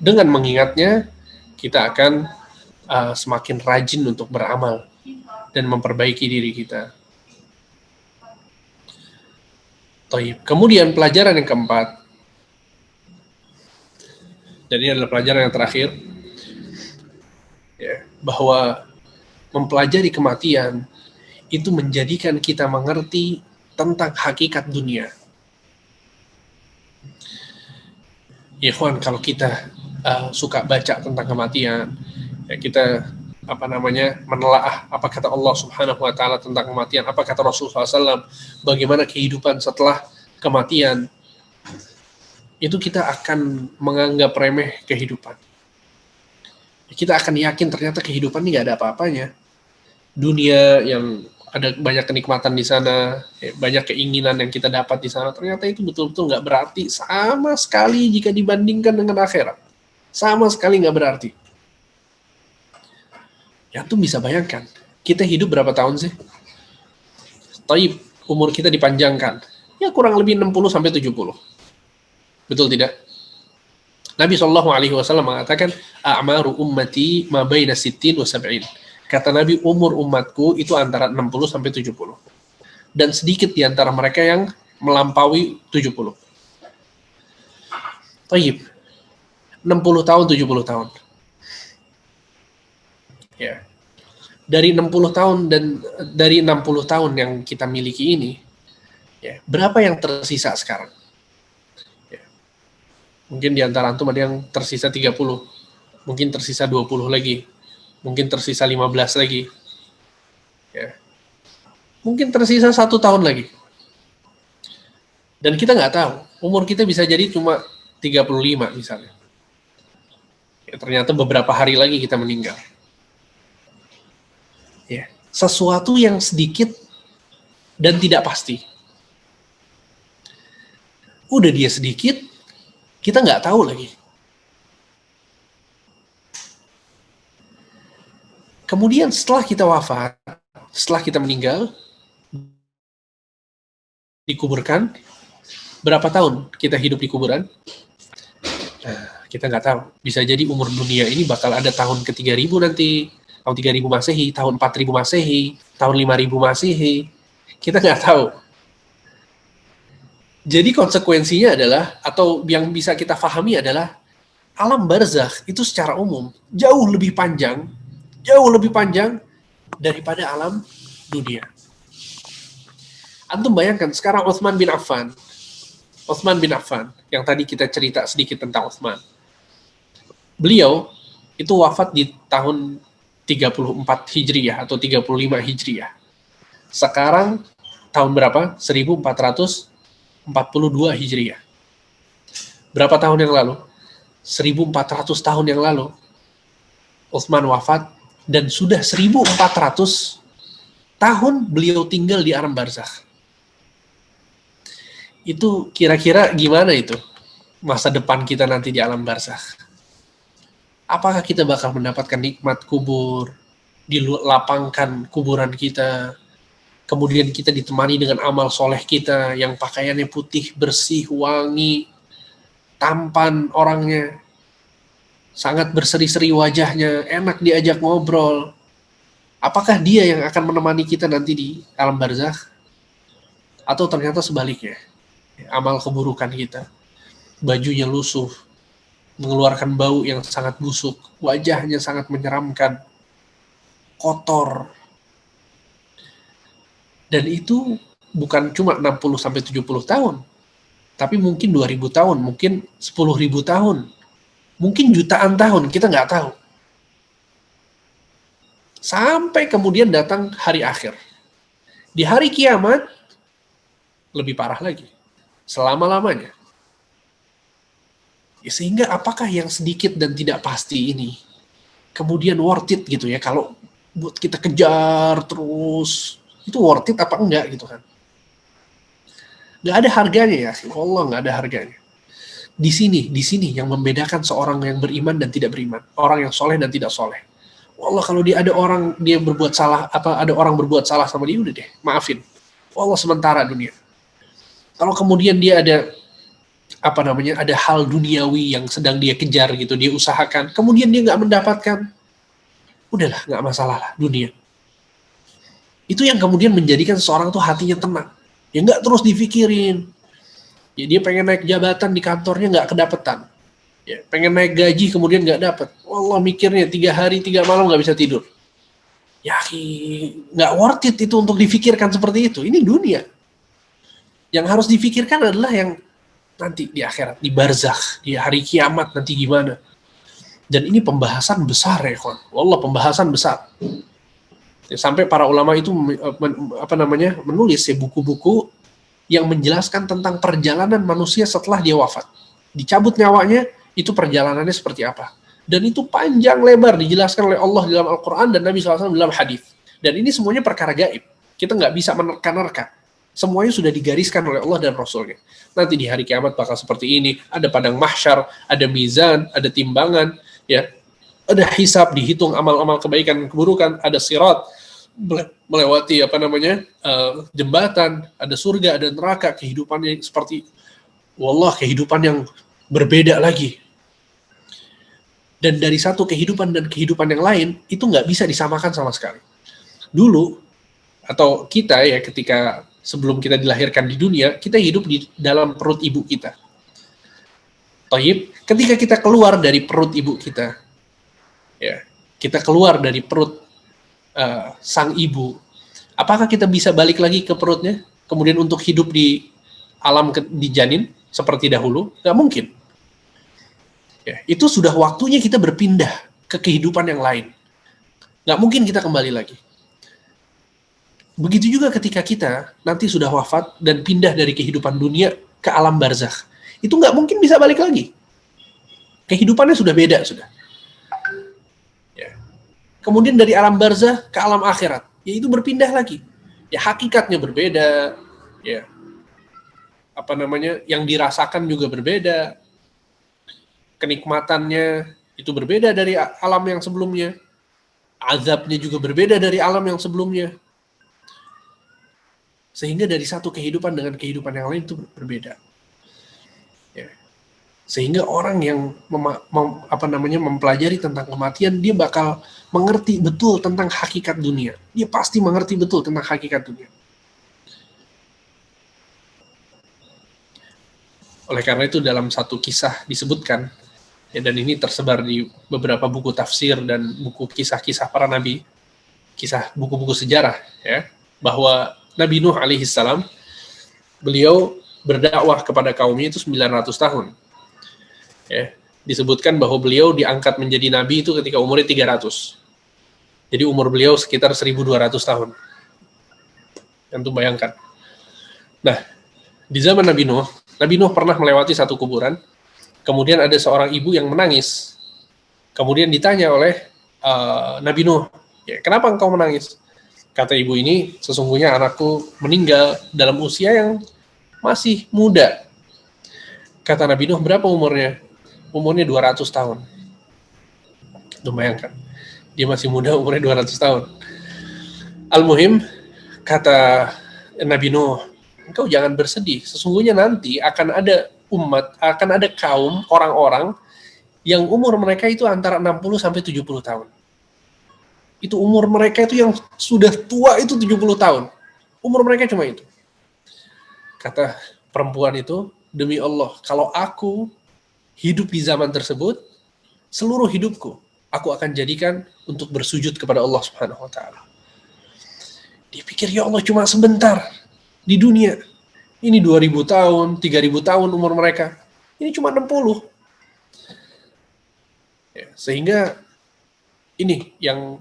dengan mengingatnya kita akan semakin rajin untuk beramal dan memperbaiki diri kita. Kemudian pelajaran yang keempat, dan ini adalah pelajaran yang terakhir, ya, bahwa mempelajari kematian itu menjadikan kita mengerti tentang hakikat dunia. Ikhwan, kalau kita suka baca tentang kematian, ya kita menelaah apa kata Allah Subhanahu wa taala tentang kematian, apa kata Rasulullah SAW, bagaimana kehidupan setelah kematian, itu kita akan menganggap remeh kehidupan. Kita akan yakin ternyata kehidupan ini nggak ada apa-apanya. dunia yang ada banyak kenikmatan di sana, banyak keinginan yang kita dapat di sana, ternyata itu betul-betul nggak berarti sama sekali jika dibandingkan dengan akhirat. Sama sekali nggak berarti. Ya tuh bisa bayangkan, kita hidup berapa tahun sih? Taib, umur kita dipanjangkan. Ya kurang lebih 60-70. Betul tidak? Nabi SAW mengatakan, A'maru ummati ma baina sittin wa sab'in. Kata Nabi, umur umatku itu antara 60-70. Dan sedikit di antara mereka yang melampaui 70. Taib. 60 tahun, 70 tahun. Ya. Dari 60 tahun dan dari 60 tahun yang kita miliki ini, ya, berapa yang tersisa sekarang? Ya. Mungkin di antara antum ada yang tersisa 30. Mungkin tersisa 20 lagi. Mungkin tersisa 15 lagi. Ya. Mungkin tersisa 1 tahun lagi. Dan kita nggak tahu. Umur kita bisa jadi cuma 35 misalnya. Ya, ternyata beberapa hari lagi kita meninggal. Ya. Sesuatu yang sedikit dan tidak pasti. Udah dia sedikit, kita nggak tahu lagi. Kemudian setelah kita wafat, setelah kita meninggal, dikuburkan, berapa tahun kita hidup di kuburan? Kita nggak tahu. Bisa jadi umur dunia ini bakal ada tahun ke-3000 nanti, tahun 3000 Masehi, tahun 4000 Masehi, tahun 5000 Masehi. Kita nggak tahu. Jadi konsekuensinya adalah, atau yang bisa kita pahami adalah, alam barzakh itu secara umum jauh lebih panjang daripada alam dunia. Antum bayangkan sekarang Utsman bin Affan, yang tadi kita cerita sedikit tentang Utsman. Beliau itu wafat di tahun 34 Hijriyah atau 35 Hijriyah. Sekarang tahun berapa? 1442 Hijriyah. Berapa tahun yang lalu? 1400 tahun yang lalu Utsman wafat, dan sudah 1400 tahun beliau tinggal di alam barzakh. Itu kira-kira gimana itu masa depan kita nanti di alam barzakh? Apakah kita bakal mendapatkan nikmat kubur, dilapangkan kuburan kita, kemudian kita ditemani dengan amal soleh kita yang pakaiannya putih, bersih, wangi, tampan orangnya, sangat berseri-seri wajahnya, enak diajak ngobrol. Apakah dia yang akan menemani kita nanti di alam barzakh? Atau ternyata sebaliknya, amal keburukan kita, bajunya lusuh, mengeluarkan bau yang sangat busuk, wajahnya sangat menyeramkan, kotor. Dan itu bukan cuma 60-70 tahun, tapi mungkin 2000 tahun, mungkin 10.000 tahun, mungkin jutaan tahun, kita nggak tahu. Sampai kemudian datang hari akhir. Di hari kiamat, lebih parah lagi. Selama-lamanya. Ya, sehingga apakah yang sedikit dan tidak pasti ini kemudian worth it gitu ya, kalau buat kita kejar terus, itu worth it apa enggak gitu kan. Nggak ada harganya ya, Allah nggak ada harganya. Di sini yang membedakan seorang yang beriman dan tidak beriman, orang yang soleh dan tidak soleh. Allah, kalau ada orang berbuat salah, ada orang berbuat salah sama dia, udah deh, maafin. Allah sementara dunia. Kalau kemudian dia ada ada hal duniawi yang sedang dia kejar gitu, dia usahakan, kemudian dia nggak mendapatkan, udahlah, nggak masalah lah, dunia. Itu yang kemudian menjadikan seorang tuh hatinya tenang. Ya nggak terus dipikirin. Ya, dia pengen naik jabatan di kantornya nggak kedapetan. Ya, pengen naik gaji kemudian nggak dapet. Allah mikirnya 3 hari 3 malam nggak bisa tidur. Ya, nggak worth it itu untuk difikirkan seperti itu. Ini dunia. Yang harus difikirkan adalah yang nanti di akhirat, di barzakh, di hari kiamat nanti gimana. Dan ini pembahasan besar ya, kawan. Wallah, pembahasan besar. Ya, sampai para ulama itu menulis ya buku-buku yang menjelaskan tentang perjalanan manusia setelah dia wafat. Dicabut nyawanya, itu perjalanannya seperti apa. Dan itu panjang lebar dijelaskan oleh Allah dalam Al-Quran dan Nabi SAW dalam hadis. Dan ini semuanya perkara gaib. Kita nggak bisa menerka-nerka. Semuanya sudah digariskan oleh Allah dan Rasulnya. Nanti di hari kiamat bakal seperti ini. Ada padang mahsyar, ada mizan, ada timbangan, ya, ada hisab, dihitung amal-amal kebaikan dan keburukan, ada sirat, melewati jembatan, ada surga, ada neraka, kehidupannya seperti kehidupan yang berbeda lagi. Dan dari satu kehidupan dan kehidupan yang lain itu nggak bisa disamakan sama sekali. Dulu atau kita ya, ketika sebelum kita dilahirkan di dunia, kita hidup di dalam perut ibu kita. Taib, ketika kita keluar dari perut ibu kita, ya, kita keluar dari perut sang ibu, apakah kita bisa balik lagi ke perutnya, kemudian untuk hidup di alam di janin seperti dahulu? Nggak mungkin. Ya, itu sudah waktunya kita berpindah ke kehidupan yang lain. Nggak mungkin kita kembali lagi. Begitu juga ketika kita nanti sudah wafat dan pindah dari kehidupan dunia ke alam barzakh. Itu nggak mungkin bisa balik lagi. Kehidupannya sudah beda, sudah. Ya. Kemudian dari alam barzakh ke alam akhirat, yaitu berpindah lagi. Ya, hakikatnya berbeda. Ya. Yang dirasakan juga berbeda. Kenikmatannya itu berbeda dari alam yang sebelumnya. Azabnya juga berbeda dari alam yang sebelumnya. Sehingga dari satu kehidupan dengan kehidupan yang lain itu berbeda. Ya. Sehingga orang yang mempelajari tentang kematian, dia bakal mengerti betul tentang hakikat dunia. Dia pasti mengerti betul tentang hakikat dunia. Oleh karena itu dalam satu kisah disebutkan, ya, dan ini tersebar di beberapa buku tafsir dan buku kisah-kisah para nabi, kisah buku-buku sejarah, ya, bahwa Nabi Nuh alaihissalam, beliau berdakwah kepada kaumnya itu 900 tahun. Ya, disebutkan bahwa beliau diangkat menjadi nabi itu ketika umurnya 300. Jadi umur beliau sekitar 1200 tahun. Antum bayangkan. Nah, di zaman Nabi Nuh pernah melewati satu kuburan, kemudian ada seorang ibu yang menangis. Kemudian ditanya oleh Nabi Nuh, ya, kenapa engkau menangis? Kata ibu ini, sesungguhnya anakku meninggal dalam usia yang masih muda. Kata Nabi Nuh, berapa umurnya? Umurnya 200 tahun. Bayangkan, dia masih muda, umurnya 200 tahun. Al-Muhim, kata Nabi Nuh, engkau jangan bersedih. Sesungguhnya nanti akan ada akan ada kaum orang-orang yang umur mereka itu antara 60 sampai 70 tahun. Itu umur mereka itu yang sudah tua itu 70 tahun. Umur mereka cuma itu. Kata perempuan itu, demi Allah, kalau aku hidup di zaman tersebut, seluruh hidupku aku akan jadikan untuk bersujud kepada Allah Subhanahu wa taala. Dia pikir, ya Allah, cuma sebentar di dunia. Ini 2000 tahun, 3000 tahun umur mereka. Ini cuma 60. Ya, sehingga ini yang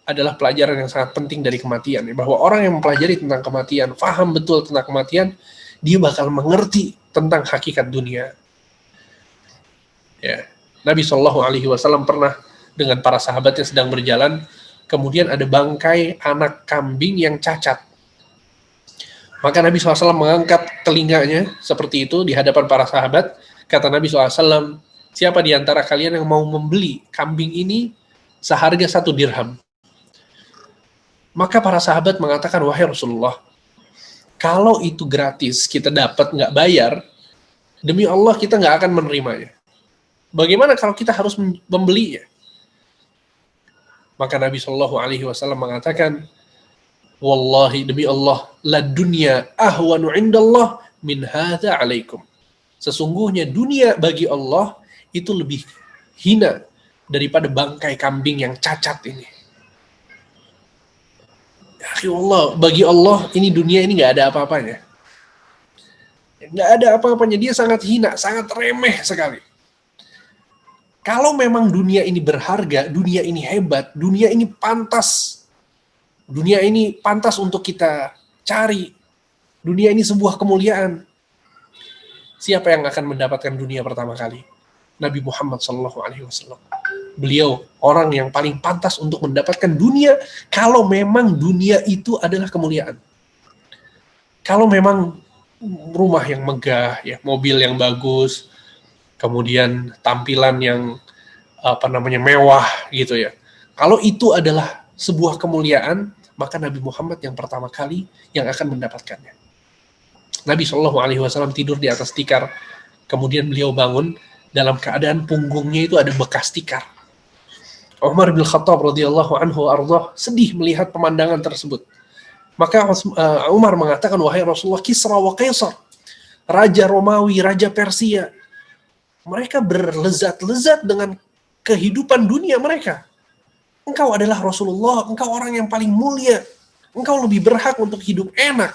adalah pelajaran yang sangat penting dari kematian, bahwa orang yang mempelajari tentang kematian, paham betul tentang kematian, dia bakal mengerti tentang hakikat dunia. Ya, Nabi SAW pernah dengan para sahabatnya sedang berjalan, kemudian ada bangkai anak kambing yang cacat. Maka Nabi SAW mengangkat telinganya seperti itu di hadapan para sahabat. Kata Nabi SAW, siapa di antara kalian yang mau membeli kambing ini seharga 1 dirham? Maka para sahabat mengatakan, wahai Rasulullah, kalau itu gratis, kita dapat nggak bayar, demi Allah kita nggak akan menerimanya. Bagaimana kalau kita harus membelinya? Maka Nabi SAW mengatakan, wallahi, demi Allah, la dunya ahwanu indallah min hadza alaikum. Sesungguhnya dunia bagi Allah itu lebih hina daripada bangkai kambing yang cacat ini. Ya Allah, bagi Allah ini dunia ini nggak ada apa-apanya. Nggak ada apa-apanya, dia sangat hina, sangat remeh sekali. Kalau memang dunia ini berharga, dunia ini hebat, dunia ini pantas untuk kita cari, dunia ini sebuah kemuliaan, siapa yang akan mendapatkan dunia pertama kali? Nabi Muhammad SAW. beliau orang yang paling pantas untuk mendapatkan dunia kalau memang dunia itu adalah kemuliaan. Kalau memang rumah yang megah, ya, mobil yang bagus, kemudian tampilan yang mewah gitu ya. Kalau itu adalah sebuah kemuliaan, maka Nabi Muhammad yang pertama kali yang akan mendapatkannya. Nabi Shallallahu Alaihi Wasallam tidur di atas tikar, kemudian beliau bangun dalam keadaan punggungnya itu ada bekas tikar. Umar bin Khattab radhiyallahu anhu ardah sedih melihat pemandangan tersebut. Maka Umar mengatakan, wahai Rasulullah, Kisra wa Kaisar, raja Romawi, raja Persia, mereka berlezat-lezat dengan kehidupan dunia mereka. Engkau adalah Rasulullah, engkau orang yang paling mulia, engkau lebih berhak untuk hidup enak.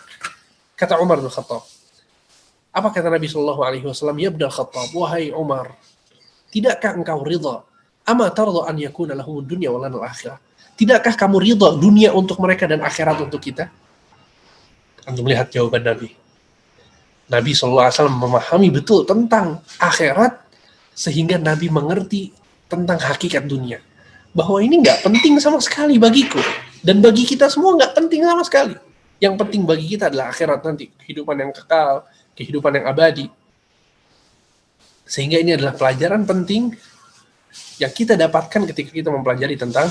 Kata Umar bin Khattab. Apa kata Nabi Shallallahu Alaihi Wasallam? Ya Ibn Khattab, wahai Umar, tidakkah engkau ridha? Ama tarda an yakuna lahum dunya wa lana al-akhirah? Tidakkah kamu ridha dunia untuk mereka dan akhirat untuk kita? Antum lihat jawaban Nabi. Nabi SAW memahami betul tentang akhirat, sehingga Nabi mengerti tentang hakikat dunia. Bahwa ini nggak penting sama sekali bagiku. Dan bagi kita semua nggak penting sama sekali. Yang penting bagi kita adalah akhirat nanti. Kehidupan yang kekal, kehidupan yang abadi. Sehingga ini adalah pelajaran penting yang kita dapatkan ketika kita mempelajari tentang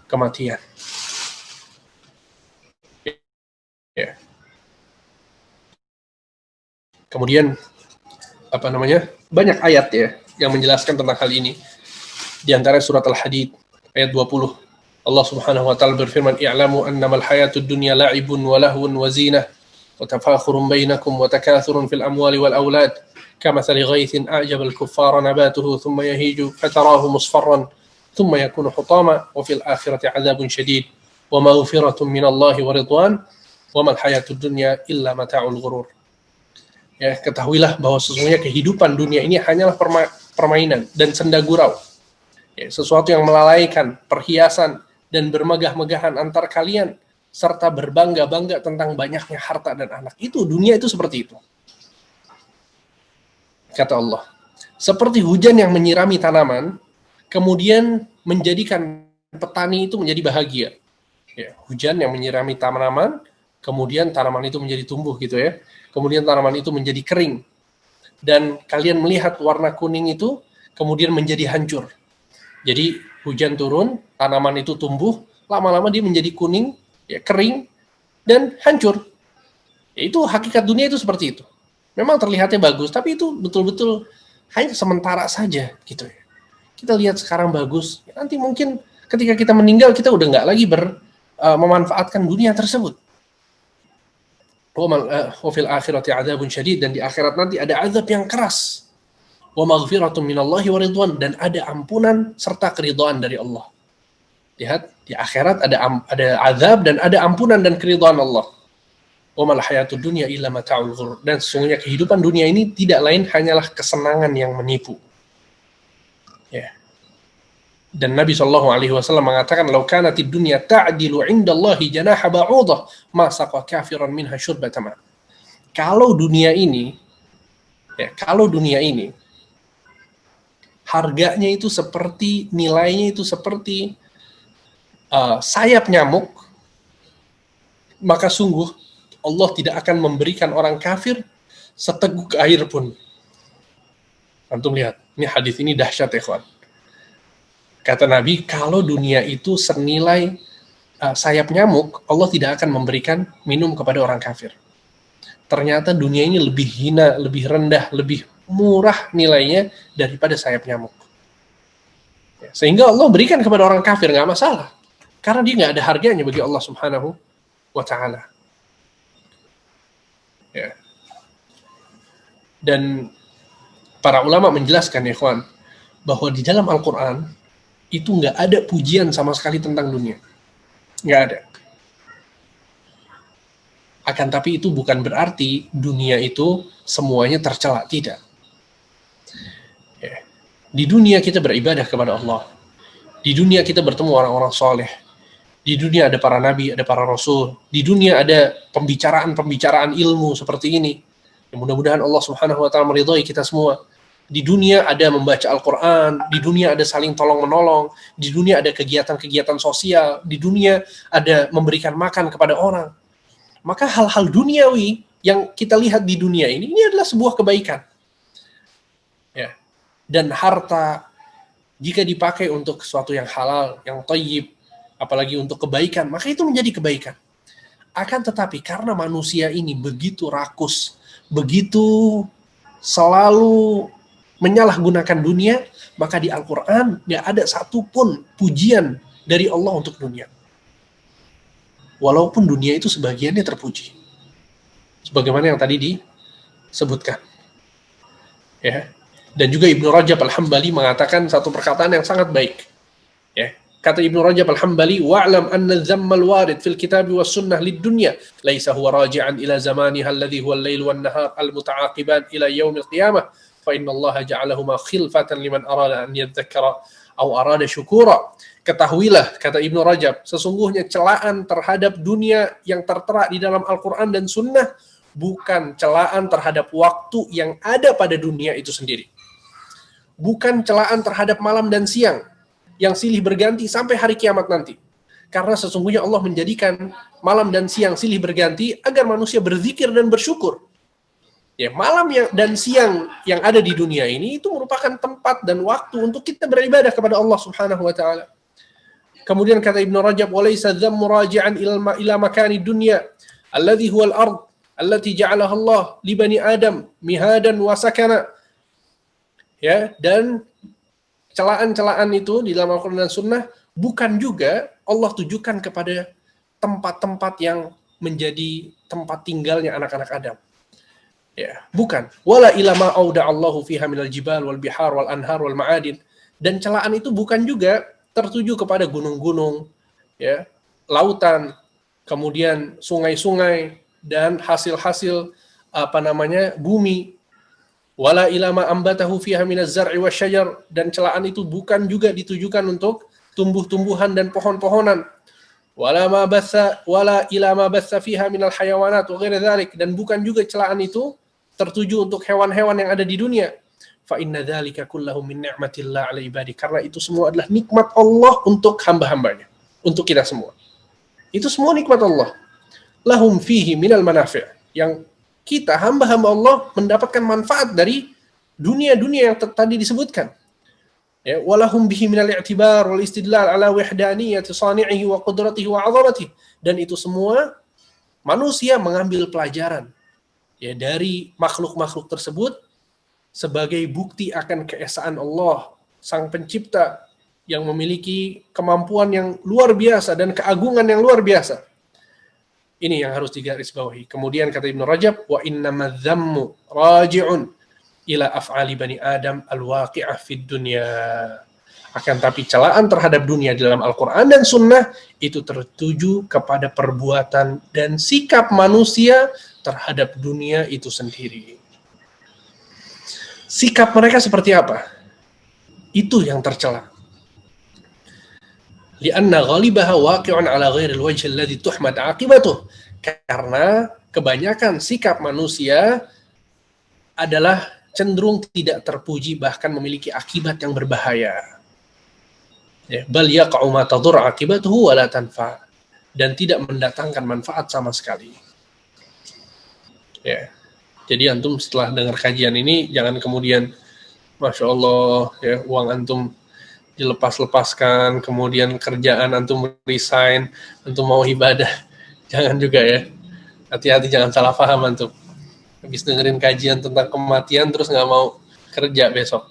kematian. Ya. Kemudian banyak ayat ya yang menjelaskan tentang hal ini. Di antara surat Al-Hadid ayat 20, Allah Subhanahu wa taala berfirman, "I'lamu annamal hayatud dunya la'ibun wa lahwun wa zinah wa tafakhurun bainakum wa takathurun fil amwali wal aulad kamathali ghaithin a'jaba al-kuffara nabatuhu thumma yahiju fatarahu musfarran thumma yakunu hutama wa fil akhirati 'adzabun syadid wa maghfiratun minallahi wa ridwan wa mal hayatud dunya illa mata'ul ghurur." Ya, ketahuilah bahwa sesungguhnya kehidupan dunia ini hanyalah permainan dan senda gurau. Ya, sesuatu yang melalaikan, perhiasan, dan bermegah-megahan antar kalian, serta berbangga-bangga tentang banyaknya harta dan anak. Itu, dunia itu seperti itu. Kata Allah, seperti hujan yang menyirami tanaman, kemudian menjadikan petani itu menjadi bahagia. Ya, hujan yang menyirami tanaman, kemudian tanaman itu menjadi tumbuh gitu ya. Kemudian tanaman itu menjadi kering. Dan kalian melihat warna kuning itu kemudian menjadi hancur. Jadi hujan turun, tanaman itu tumbuh, lama-lama dia menjadi kuning, ya kering, dan hancur. Ya, itu hakikat dunia itu seperti itu. Memang terlihatnya bagus, tapi itu betul-betul hanya sementara saja gitu ya. Kita lihat sekarang bagus, nanti mungkin ketika kita meninggal kita udah nggak lagi memanfaatkan dunia tersebut. Wa fil akhirati 'adzabun syadid, dan di akhirat nanti ada azab yang keras. Wa maghfiratun minallahi wa ridwan, dan ada ampunan serta keridhaan dari Allah. Lihat, di akhirat ada azab dan ada ampunan dan keridhaan Allah. Wa mal hayatud dunya illa mata'ul ghurur, dan sesungguhnya kehidupan dunia ini tidak lain hanyalah kesenangan yang menipu. Ya. Dan Nabi SAW mengatakan, "Lau kanatid dunya ta'dilu 'indallahi janaha ba'udah, ma saqa kafiran minha syurbata ma." Kalau dunia ini harganya itu seperti, nilainya itu seperti sayap nyamuk, maka sungguh Allah tidak akan memberikan orang kafir seteguk air pun. Antum lihat, ini hadis ini dahsyat ya kawan. Kata Nabi, kalau dunia itu senilai sayap nyamuk, Allah tidak akan memberikan minum kepada orang kafir. Ternyata dunia ini lebih hina, lebih rendah, lebih murah nilainya daripada sayap nyamuk. Sehingga Allah berikan kepada orang kafir, nggak masalah. Karena dia nggak ada harganya bagi Allah Subhanahu wa ta'ala. Ya. Dan para ulama menjelaskan ya kawan, bahwa di dalam Al-Quran itu nggak ada pujian sama sekali tentang dunia. Nggak ada. Akan tapi itu bukan berarti dunia itu semuanya tercela, tidak. Ya. Di dunia kita beribadah kepada Allah. Di dunia kita bertemu orang-orang soleh. Di dunia ada para nabi, ada para rasul. Di dunia ada pembicaraan-pembicaraan ilmu seperti ini. Ya, mudah-mudahan Allah Subhanahu wa ta'ala meridhai kita semua. Di dunia ada membaca Al-Quran, di dunia ada saling tolong-menolong, di dunia ada kegiatan-kegiatan sosial, di dunia ada memberikan makan kepada orang. Maka hal-hal duniawi yang kita lihat di dunia ini adalah sebuah kebaikan. Ya. Dan harta, jika dipakai untuk sesuatu yang halal, yang thayyib, apalagi untuk kebaikan, maka itu menjadi kebaikan. Akan tetapi karena manusia ini begitu rakus, begitu selalu menyalahgunakan dunia, maka di Al-Quran tidak ada satupun pujian dari Allah untuk dunia. Walaupun dunia itu sebagiannya terpuji. Sebagaimana yang tadi disebutkan. Ya. Dan juga Ibnu Rajab Al-Hambali mengatakan satu perkataan yang sangat baik. Ya. Kata Ibnu Rajab Al-Hambali, wa'lam anna dhammal warid fil kitab was sunnah lid dunya laisa huwa raji'an ila zamaniha alladhi huwa al-lail wan nahar al-muta'aqiban ila yaumil qiyamah fa inna Allah ja'alahuma khilfatan liman arada an yadhakkara aw arada syukura. Ketahuilah, kata Ibnu Rajab, sesungguhnya celaan terhadap dunia yang tertera di dalam Al-Quran dan Sunnah bukan celaan terhadap waktu yang ada pada dunia itu sendiri. Bukan celaan terhadap malam dan siang yang silih berganti sampai hari kiamat nanti. Karena sesungguhnya Allah menjadikan malam dan siang silih berganti agar manusia berzikir dan bersyukur. Ya, malam dan siang yang ada di dunia ini itu merupakan tempat dan waktu untuk kita beribadah kepada Allah Subhanahu wa taala. Kemudian kata Ibnu Rajab, "Walaysa dhammu raji'an ila makani dunya alladhi huwa al-ard allati ja'alaha Allah li bani Adam mihadan wa sakana." Ya, dan celaan-celaan itu di dalam Al-Quran dan Sunnah bukan juga Allah tujukan kepada tempat-tempat yang menjadi tempat tinggalnya anak-anak Adam. Ya, bukan. Wala ila ma auda Allahu fiha minal jibal wal bihar wal anhar wal ma'adin. Dan celaan itu bukan juga tertuju kepada gunung-gunung, ya, lautan, kemudian sungai-sungai dan hasil-hasil bumi. Wala ila ma ambatahu fiha minaz zar'i wasyajar, dan celaan itu bukan juga ditujukan untuk tumbuh-tumbuhan dan pohon-pohonan. Wala ila ma batha fiha minal hayawanat wa ghairi dzalik, dan bukan juga celaan itu tertuju untuk hewan-hewan yang ada di dunia. Fa inna dzalika kulluhu min ni'matillah 'ala ibadi, karena itu semua adalah nikmat Allah untuk hamba-hambanya, untuk kita semua. Itu semua nikmat Allah. Lahum fihi minal manafi', yang kita hamba-hamba Allah mendapatkan manfaat dari dunia-dunia yang tadi disebutkan. Ya, walahum bihi minal i'tibar wal istidlal 'ala wahdaniyati sani'ihi wa qudratihi wa 'azamatihi, dan itu semua manusia mengambil pelajaran ya dari makhluk-makhluk tersebut sebagai bukti akan keesaan Allah, Sang Pencipta yang memiliki kemampuan yang luar biasa dan keagungan yang luar biasa. Ini yang harus digarisbawahi. Kemudian kata Ibnu Rajab, wa innama dzammu raji'un ila af'ali bani Adam al-waqi'ah fid dunya. Akan tapi celaan terhadap dunia dalam Al-Quran dan Sunnah itu tertuju kepada perbuatan dan sikap manusia terhadap dunia itu sendiri. Sikap mereka seperti apa? Itu yang tercela. Lianna ghalibaha waqi'un ala ghairil wajhi alladhi tuhmad 'aqibatuh. Karena kebanyakan sikap manusia adalah cenderung tidak terpuji, bahkan memiliki akibat yang berbahaya. Ya, bal yaqa'u ma tadur 'aqibatuhu wa la tanfa', dan tidak mendatangkan manfaat sama sekali. Ya. Jadi antum setelah dengar kajian ini jangan kemudian Masya Allah ya, uang antum dilepas-lepaskan, kemudian kerjaan antum resign, antum mau ibadah. Jangan juga ya. Hati-hati, jangan salah paham antum. Habis dengerin kajian tentang kematian terus nggak mau kerja besok.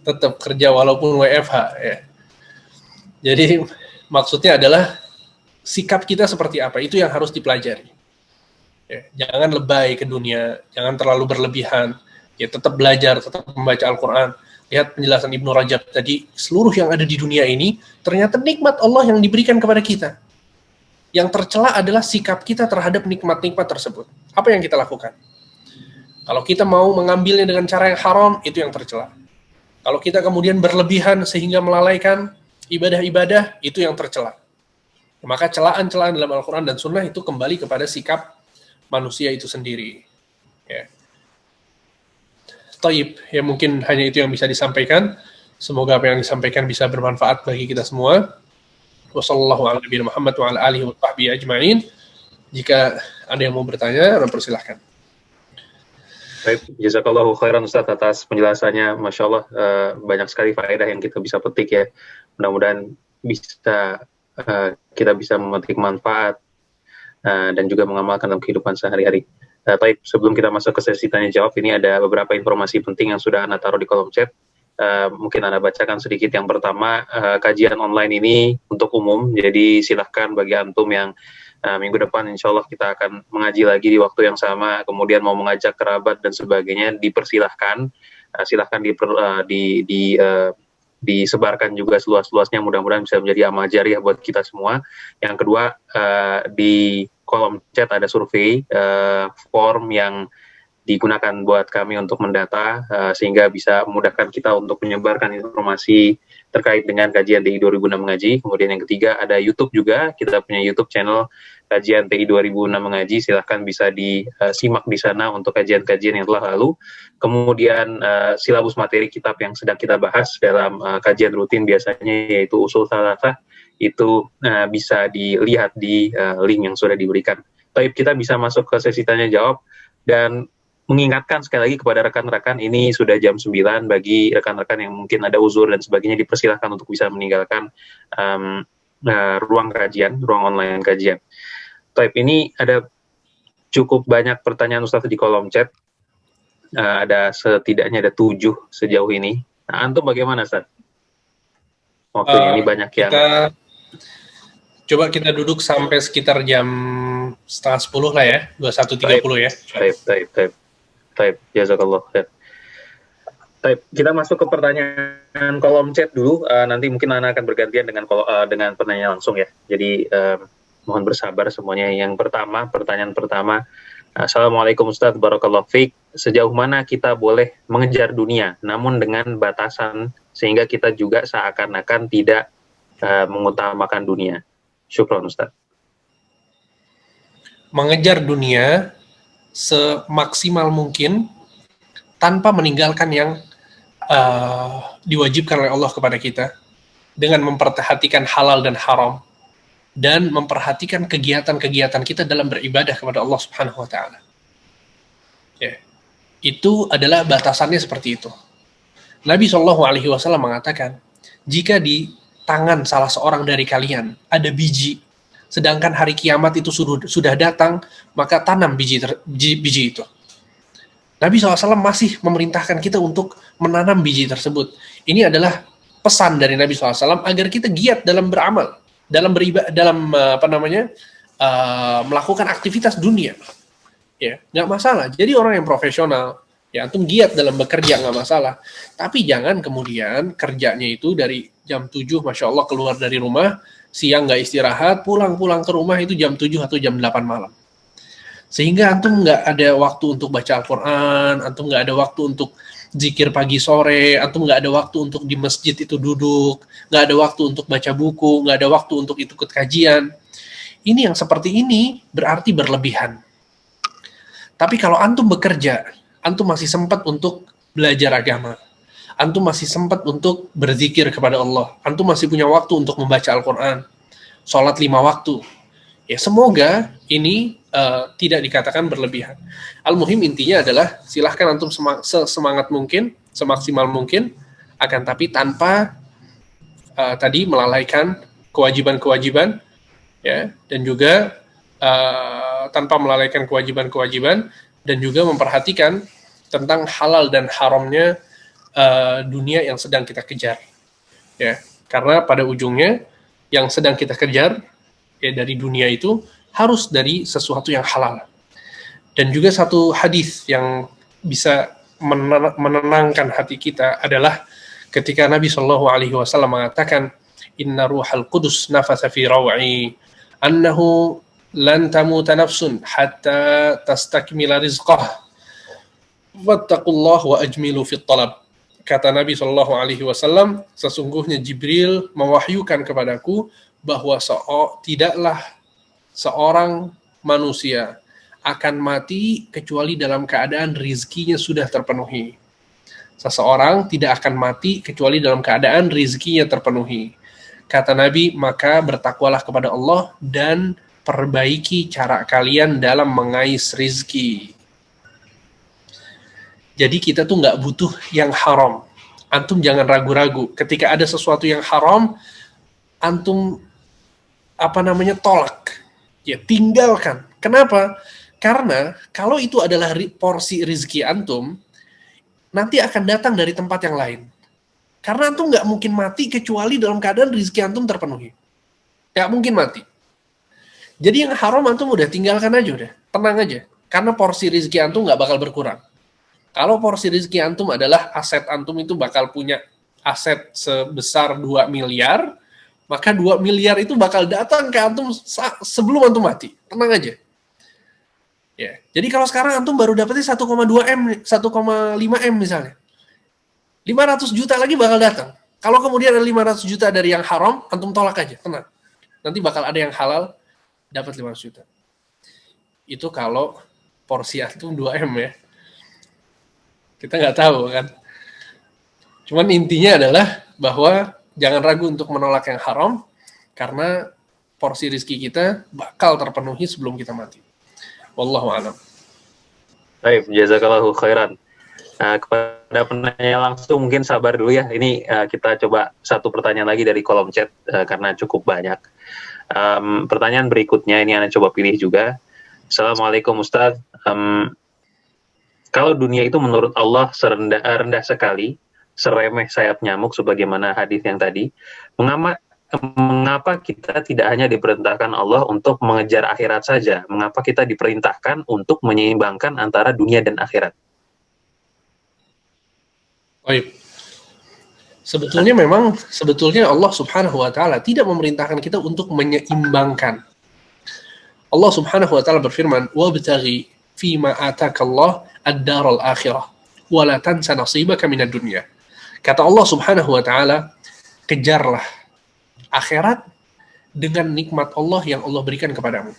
Tetap kerja walaupun WFH ya. Jadi maksudnya adalah sikap kita seperti apa, itu yang harus dipelajari. Ya, jangan lebay ke dunia, jangan terlalu berlebihan. Ya, tetap belajar, tetap membaca Al-Quran. Lihat penjelasan Ibnu Rajab tadi, seluruh yang ada di dunia ini ternyata nikmat Allah yang diberikan kepada kita. Yang tercela adalah sikap kita terhadap nikmat-nikmat tersebut. Apa yang kita lakukan? Kalau kita mau mengambilnya dengan cara yang haram, itu yang tercela. Kalau kita kemudian berlebihan sehingga melalaikan ibadah-ibadah, itu yang tercela. Maka celaan-celaan dalam Al-Quran dan Sunnah itu kembali kepada sikap manusia itu sendiri. Ya. Taib, ya mungkin hanya itu yang bisa disampaikan. Semoga apa yang disampaikan bisa bermanfaat bagi kita semua. Wassalamualaikum warahmatullahi wabarakatuh wa ala alihi wa sahbihi ajma'in. Jika ada yang mau bertanya, persilahkan. Baik, jazakallahu khairan Ustaz atas penjelasannya. Masya Allah, banyak sekali faedah yang kita bisa petik ya. Mudah-mudahan bisa kita bisa memetik manfaat dan juga mengamalkan dalam kehidupan sehari-hari. Baik, sebelum kita masuk ke sesi tanya jawab, ini ada beberapa informasi penting yang sudah Anda taruh di kolom chat. Mungkin Anda bacakan sedikit. Yang pertama, kajian online ini untuk umum, jadi silahkan bagi antum yang minggu depan insya Allah kita akan mengaji lagi di waktu yang sama, kemudian mau mengajak kerabat dan sebagainya, dipersilahkan. Silahkan disebarkan juga seluas-luasnya, mudah-mudahan bisa menjadi amal jariah buat kita semua. Yang kedua, di kolom chat ada survei form yang digunakan buat kami untuk mendata sehingga bisa memudahkan kita untuk menyebarkan informasi terkait dengan kajian TI 2006 Mengaji. Kemudian yang ketiga ada YouTube juga, kita punya YouTube channel kajian TI 2006 Mengaji, silahkan bisa disimak di sana untuk kajian-kajian yang telah lalu. Kemudian silabus materi kitab yang sedang kita bahas dalam kajian rutin biasanya yaitu Ushul Tsalatsah, itu bisa dilihat di link yang sudah diberikan. Tapi kita bisa masuk ke sesi tanya jawab dan mengingatkan sekali lagi kepada rekan-rekan, ini sudah jam 9, bagi rekan-rekan yang mungkin ada uzur dan sebagainya dipersilahkan untuk bisa meninggalkan ruang kajian, ruang online kajian. Ini ada cukup banyak pertanyaan Ustaz di kolom chat, setidaknya ada 7 sejauh ini. Nah, antum bagaimana Ustaz? Waktunya ini banyak yang... Coba kita duduk sampai sekitar jam 9:30 lah ya, 21.30 ya. Taib, jazakallah khair. Taib, kita masuk ke pertanyaan kolom chat dulu. Nanti mungkin Ana akan bergantian dengan pertanyaan langsung ya. Jadi mohon bersabar semuanya. Yang pertama, pertanyaan pertama. Assalamualaikum Ustaz, barakallahu fiik. Sejauh mana kita boleh mengejar dunia, namun dengan batasan sehingga kita juga seakan-akan tidak mengutamakan dunia? Syukran Ustaz. Mengejar dunia semaksimal mungkin tanpa meninggalkan yang diwajibkan oleh Allah kepada kita, dengan memperhatikan halal dan haram dan memperhatikan kegiatan-kegiatan kita dalam beribadah kepada Allah Subhanahu wa taala. Ya. Itu adalah batasannya seperti itu. Nabi SAW mengatakan, jika di tangan salah seorang dari kalian ada biji, sedangkan hari kiamat itu sudah datang, maka tanam biji itu. Nabi SAW masih memerintahkan kita untuk menanam biji tersebut. Ini adalah pesan dari Nabi SAW agar kita giat dalam beramal, dalam melakukan aktivitas dunia. Ya, nggak masalah. Jadi orang yang profesional, ya antum giat dalam bekerja nggak masalah. Tapi jangan kemudian kerjanya itu dari jam 7, Masya Allah, keluar dari rumah, siang nggak istirahat, pulang ke rumah itu jam 7 atau jam 8 malam. Sehingga antum nggak ada waktu untuk baca Al-Quran, antum nggak ada waktu untuk zikir pagi sore, antum nggak ada waktu untuk di masjid itu duduk, nggak ada waktu untuk baca buku, nggak ada waktu untuk ikut kajian. Ini yang seperti ini berarti berlebihan. Tapi kalau antum bekerja, antum masih sempat untuk belajar agama, antum masih sempat untuk berzikir kepada Allah, antum masih punya waktu untuk membaca Al-Quran, sholat 5 waktu. Ya, semoga ini tidak dikatakan berlebihan. Al-muhim intinya adalah silahkan antum semangat mungkin, semaksimal mungkin, akan tapi tanpa tadi melalaikan kewajiban-kewajiban, ya, dan juga tanpa melalaikan kewajiban-kewajiban, dan juga memperhatikan tentang halal dan haramnya dunia yang sedang kita kejar. Ya, karena pada ujungnya yang sedang kita kejar ya dari dunia itu harus dari sesuatu yang halal. Dan juga satu hadis yang bisa menenangkan hati kita adalah ketika Nabi SAW mengatakan, Inna ruhal qudus nafasa fi raw'i annahu lan tamuta nafsun hatta tastakmila rizqah wattaqullah wa ajmilu fit talab. Kata Nabi SAW, sesungguhnya Jibril mewahyukan kepadaku bahwa tidaklah seorang manusia akan mati kecuali dalam keadaan rizkinya sudah terpenuhi. Seseorang tidak akan mati kecuali dalam keadaan rizkinya terpenuhi. Kata Nabi, maka bertakwalah kepada Allah dan perbaiki cara kalian dalam mengais rizki. Jadi kita tuh nggak butuh yang haram. Antum jangan ragu-ragu. Ketika ada sesuatu yang haram, antum tolak. Ya, tinggalkan. Kenapa? Karena kalau itu adalah porsi rizki antum, nanti akan datang dari tempat yang lain. Karena antum nggak mungkin mati kecuali dalam keadaan rizki antum terpenuhi. Nggak mungkin mati. Jadi yang haram antum udah tinggalkan aja udah. Tenang aja. Karena porsi rizki antum nggak bakal berkurang. Kalau porsi rizki antum adalah aset antum itu bakal punya aset sebesar 2 miliar, maka 2 miliar itu bakal datang ke antum sebelum antum mati. Tenang aja. Ya. Jadi kalau sekarang antum baru dapetnya 1,2 M, 1,5 M misalnya. 500 juta lagi bakal datang. Kalau kemudian ada 500 juta dari yang haram, antum tolak aja, tenang. Nanti bakal ada yang halal, dapat 500 juta. Itu kalau porsi antum 2 M ya. Kita nggak tahu kan. Cuman intinya adalah bahwa jangan ragu untuk menolak yang haram, karena porsi rezeki kita bakal terpenuhi sebelum kita mati. Wallahu a'lam. Baik, jazakallahu khairan. Kepada penanya langsung mungkin sabar dulu ya. Ini kita coba satu pertanyaan lagi dari kolom chat karena cukup banyak. Pertanyaan berikutnya ini Anda coba pilih juga. Assalamualaikum Ustaz. Kalau dunia itu menurut Allah rendah sekali, seremeh sayap nyamuk sebagaimana hadis yang tadi, mengapa kita tidak hanya diperintahkan Allah untuk mengejar akhirat saja? Mengapa kita diperintahkan untuk menyeimbangkan antara dunia dan akhirat? Baik. Sebetulnya Allah Subhanahu wa taala tidak memerintahkan kita untuk menyeimbangkan. Allah Subhanahu wa taala berfirman, "Wabtaghi fima atakallah ad-daral akhirah wa la tansa nasibaka minad dunya." Kata Allah Subhanahu wa taala, kejarlah akhirat dengan nikmat Allah yang Allah berikan kepadamu.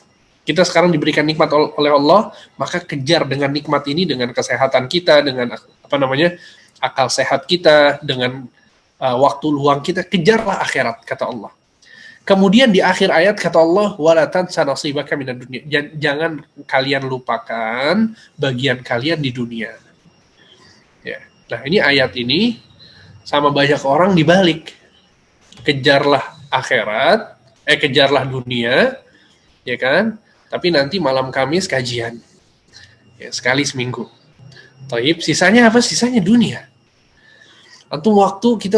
Kita sekarang diberikan nikmat oleh Allah, maka kejar dengan nikmat ini, dengan kesehatan kita, dengan akal sehat kita, dengan waktu luang kita, kejarlah akhirat, kata Allah. Kemudian di akhir ayat kata Allah, wala tansa nasibaka minad dunya. Jangan kalian lupakan bagian kalian di dunia. Ya. Nah, ini ayat ini sama banyak orang dibalik. Kejarlah akhirat, kejarlah dunia, ya kan? Tapi nanti malam Kamis kajian. Ya, sekali seminggu. Taib, sisanya apa? Sisanya dunia. Antum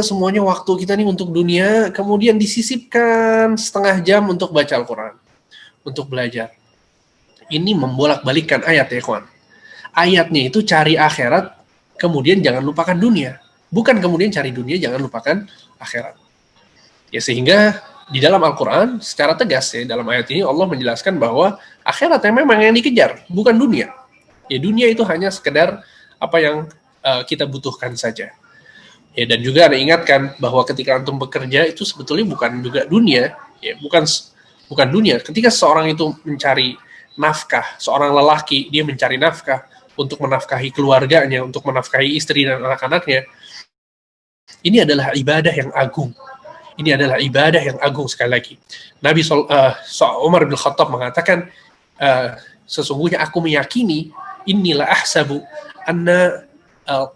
semuanya waktu kita nih untuk dunia, kemudian disisipkan setengah jam untuk baca Al-Quran, untuk belajar. Ini membolak-balikkan ayat ya kawan. Ayatnya itu cari akhirat, kemudian jangan lupakan dunia. Bukan kemudian cari dunia, jangan lupakan akhirat. Ya, sehingga di dalam Al-Quran secara tegas ya, dalam ayat ini Allah menjelaskan bahwa akhirat memang yang dikejar, bukan dunia. Ya, dunia itu hanya sekedar apa yang kita butuhkan saja. Ya, dan juga Anda ingatkan bahwa ketika antum bekerja itu sebetulnya bukan juga dunia, ya, bukan dunia. Ketika seorang itu mencari nafkah, seorang lelaki dia mencari nafkah untuk menafkahi keluarganya, untuk menafkahi istri dan anak-anaknya, ini adalah ibadah yang agung. Ini adalah ibadah yang agung sekali lagi. Nabi Umar bin Khattab mengatakan, sesungguhnya aku meyakini, inilah ahsabu anna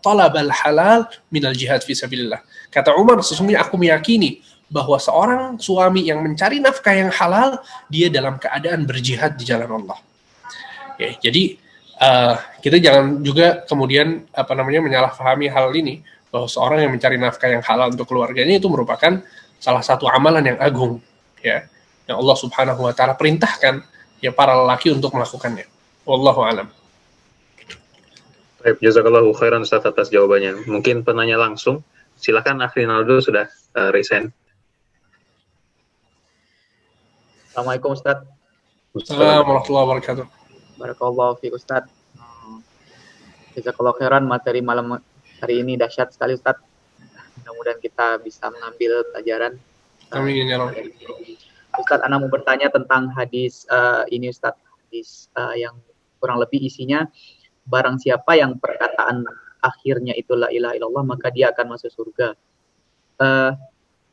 talabal halal minal jihad fi sabilillah. Kata Umar, sesungguhnya aku meyakini bahwa seorang suami yang mencari nafkah yang halal, dia dalam keadaan berjihad di jalan Allah. Ya, jadi kita jangan juga kemudian menyalahpahami hal ini, bahwa seorang yang mencari nafkah yang halal untuk keluarganya itu merupakan salah satu amalan yang agung, ya, yang Allah Subhanahu wa taala perintahkan ya para lelaki untuk melakukannya. Wallahu a'lam. Baik, jazakallahu khairan Ustaz atas jawabannya. Mungkin penanya langsung, silakan Rinaldo sudah resign. Assalamualaikum Ustaz. Assalamualaikum warahmatullahi wabarakatuh. Barakallahu fiik Ustaz. Jazakallahu khairan, materi malam hari ini dahsyat sekali Ustaz. Mudah-mudahan kita bisa mengambil pelajaran. Amin ya Rabb. Ustaz, Ana mau bertanya tentang hadis ini Ustaz. Hadis yang kurang lebih isinya, barang siapa yang perkataan akhirnya itu la ilaha illallah, maka dia akan masuk surga.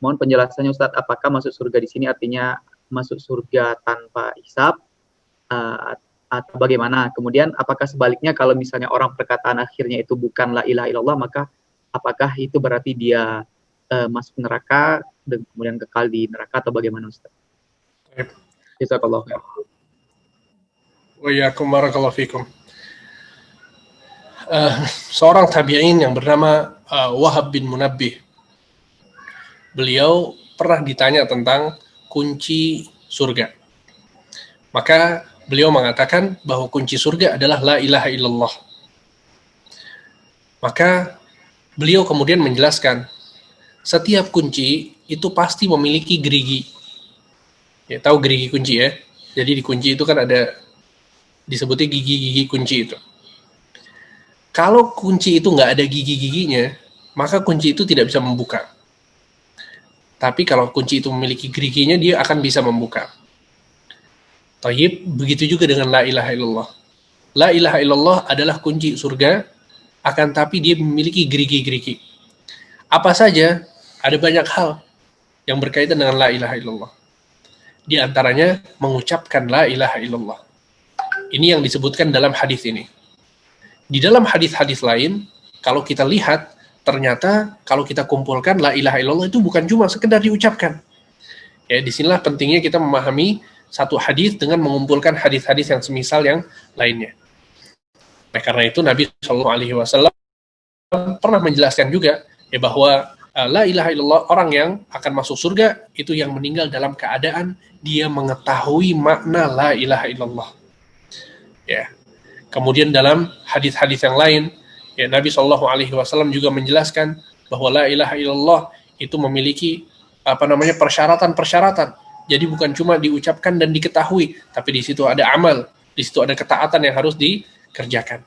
Mohon penjelasannya Ustadz, apakah masuk surga di sini artinya masuk surga tanpa hisab, atau bagaimana? Kemudian apakah sebaliknya kalau misalnya orang perkataan akhirnya itu bukan la ilaha illallah, maka apakah itu berarti dia masuk neraka dan kemudian kekal di neraka, atau bagaimana Ustaz? Jazakallahu khair. Wa iyyakum barakallahu fikum. Seorang tabi'in yang bernama Wahab bin Munabbih. Beliau pernah ditanya tentang kunci surga. Maka beliau mengatakan bahwa kunci surga adalah la ilaha illallah. Maka beliau kemudian menjelaskan, setiap kunci itu pasti memiliki gerigi. Ya, tahu gerigi kunci ya? Jadi di kunci itu kan ada disebutnya gigi-gigi kunci itu. Kalau kunci itu nggak ada gigi-giginya, maka kunci itu tidak bisa membuka. Tapi kalau kunci itu memiliki geriginya, dia akan bisa membuka. Tayyib, begitu juga dengan la ilaha illallah. La ilaha illallah adalah kunci surga, akan tapi dia memiliki gerigi-gerigi. Apa saja? Ada banyak hal yang berkaitan dengan la ilaha illallah. Di antaranya mengucapkan la ilaha illallah. Ini yang disebutkan dalam hadis ini. Di dalam hadis-hadis lain, kalau kita lihat, ternyata kalau kita kumpulkan la ilaha illallah itu bukan cuma sekedar diucapkan. Ya, disinilah pentingnya kita memahami satu hadis dengan mengumpulkan hadis-hadis yang semisal yang lainnya. Nah, karena itu Nabi SAW pernah menjelaskan juga ya bahwa la ilaha illallah, orang yang akan masuk surga itu yang meninggal dalam keadaan dia mengetahui makna la ilaha illallah. Ya. Kemudian dalam hadis-hadis yang lain, ya, Nabi SAW juga menjelaskan bahwa la ilaha illallah itu memiliki persyaratan-persyaratan. Jadi bukan cuma diucapkan dan diketahui, tapi di situ ada amal, di situ ada ketaatan yang harus dikerjakan.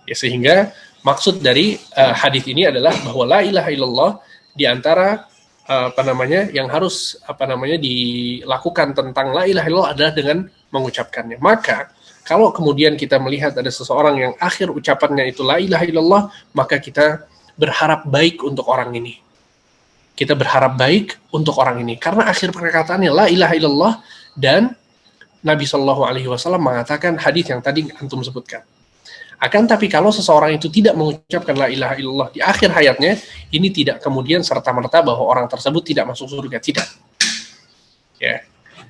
Ya, sehingga maksud dari hadis ini adalah bahwa la ilaha illallah di antara yang harus dilakukan tentang la ilaha illallah adalah dengan mengucapkannya. Maka kalau kemudian kita melihat ada seseorang yang akhir ucapannya itu la ilaha illallah, maka kita berharap baik untuk orang ini. Kita berharap baik untuk orang ini. Karena akhir perkataannya la ilaha illallah, dan Nabi SAW mengatakan hadis yang tadi antum sebutkan. Akan tapi kalau seseorang itu tidak mengucapkan la ilaha illallah di akhir hayatnya, ini tidak kemudian serta-merta bahwa orang tersebut tidak masuk surga. Tidak. Ya.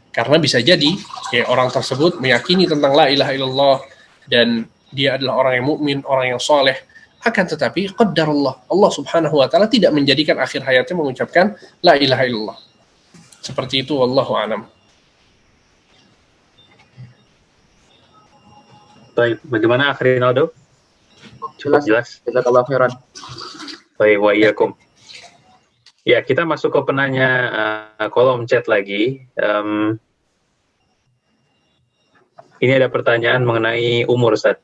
Karena bisa jadi ya, orang tersebut meyakini tentang la ilaha illallah dan dia adalah orang yang mukmin, orang yang soleh. Akan tetapi qadarullah, Allah Subhanahu wa taala tidak menjadikan akhir hayatnya mengucapkan la ilaha illallah. Seperti itu, wallahu a'lam. Baik, bagaimana akhir Rinaldo? Cukup jelas. Jazakallahu khairan. Baik, wa iyyakum. Ya, kita masuk ke penanya kolom chat lagi. Ini ada pertanyaan mengenai umur, Ustaz.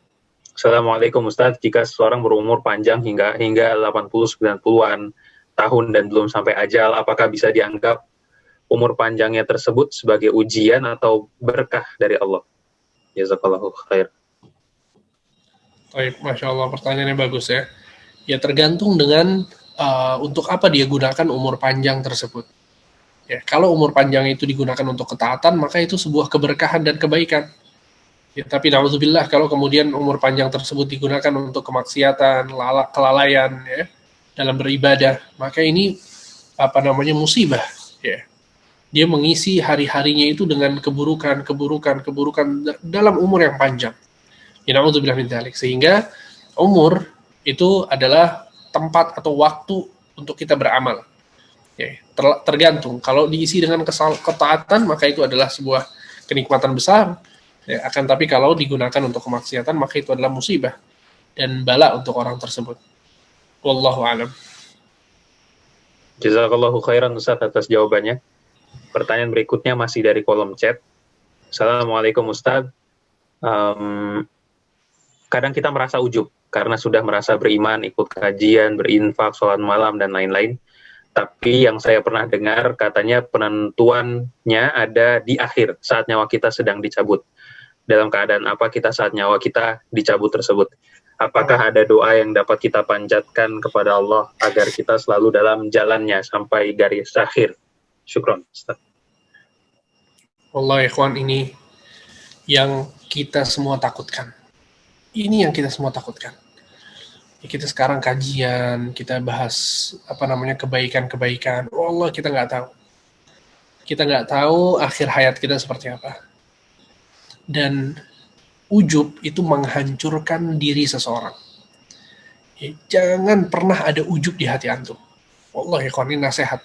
Assalamualaikum, Ustaz. Jika seseorang berumur panjang hingga 80-90-an tahun dan belum sampai ajal, apakah bisa dianggap umur panjangnya tersebut sebagai ujian atau berkah dari Allah? Jazakallahu khair. Baik, Masya Allah, pertanyaannya bagus ya. Ya tergantung dengan untuk apa dia gunakan umur panjang tersebut. Ya, kalau umur panjang itu digunakan untuk ketaatan, maka itu sebuah keberkahan dan kebaikan. Ya, tapi na'udzubillah kalau kemudian umur panjang tersebut digunakan untuk kemaksiatan, kelalaian ya, dalam beribadah, maka ini musibah ya. Dia mengisi hari-harinya itu dengan keburukan dalam umur yang panjang. Ya, na'udzubillah min dzalik. Sehingga umur itu adalah tempat atau waktu untuk kita beramal. Ya, tergantung. Kalau diisi dengan ketaatan, maka itu adalah sebuah kenikmatan besar. Ya, akan tapi kalau digunakan untuk kemaksiatan, maka itu adalah musibah dan bala untuk orang tersebut. Wallahu a'lam. Jazakallahu khairan, Ustaz, atas jawabannya. Pertanyaan berikutnya masih dari kolom chat. Assalamualaikum, Ustaz. Kadang kita merasa ujub karena sudah merasa beriman, ikut kajian, berinfak, sholat malam, dan lain-lain. Tapi yang saya pernah dengar, katanya penentuannya ada di akhir, saat nyawa kita sedang dicabut. Dalam keadaan apa kita saat nyawa kita dicabut tersebut? Apakah ada doa yang dapat kita panjatkan kepada Allah agar kita selalu dalam jalannya sampai garis akhir? Syukron, Ustaz. Wallah ikhwan, ini yang kita semua takutkan. Ini yang kita semua takutkan. Kita sekarang kajian, kita bahas kebaikan-kebaikan. Wallah kita nggak tahu. Kita nggak tahu akhir hayat kita seperti apa. Dan ujub itu menghancurkan diri seseorang. Jangan pernah ada ujub di hati antum. Wallahi ini nasihat.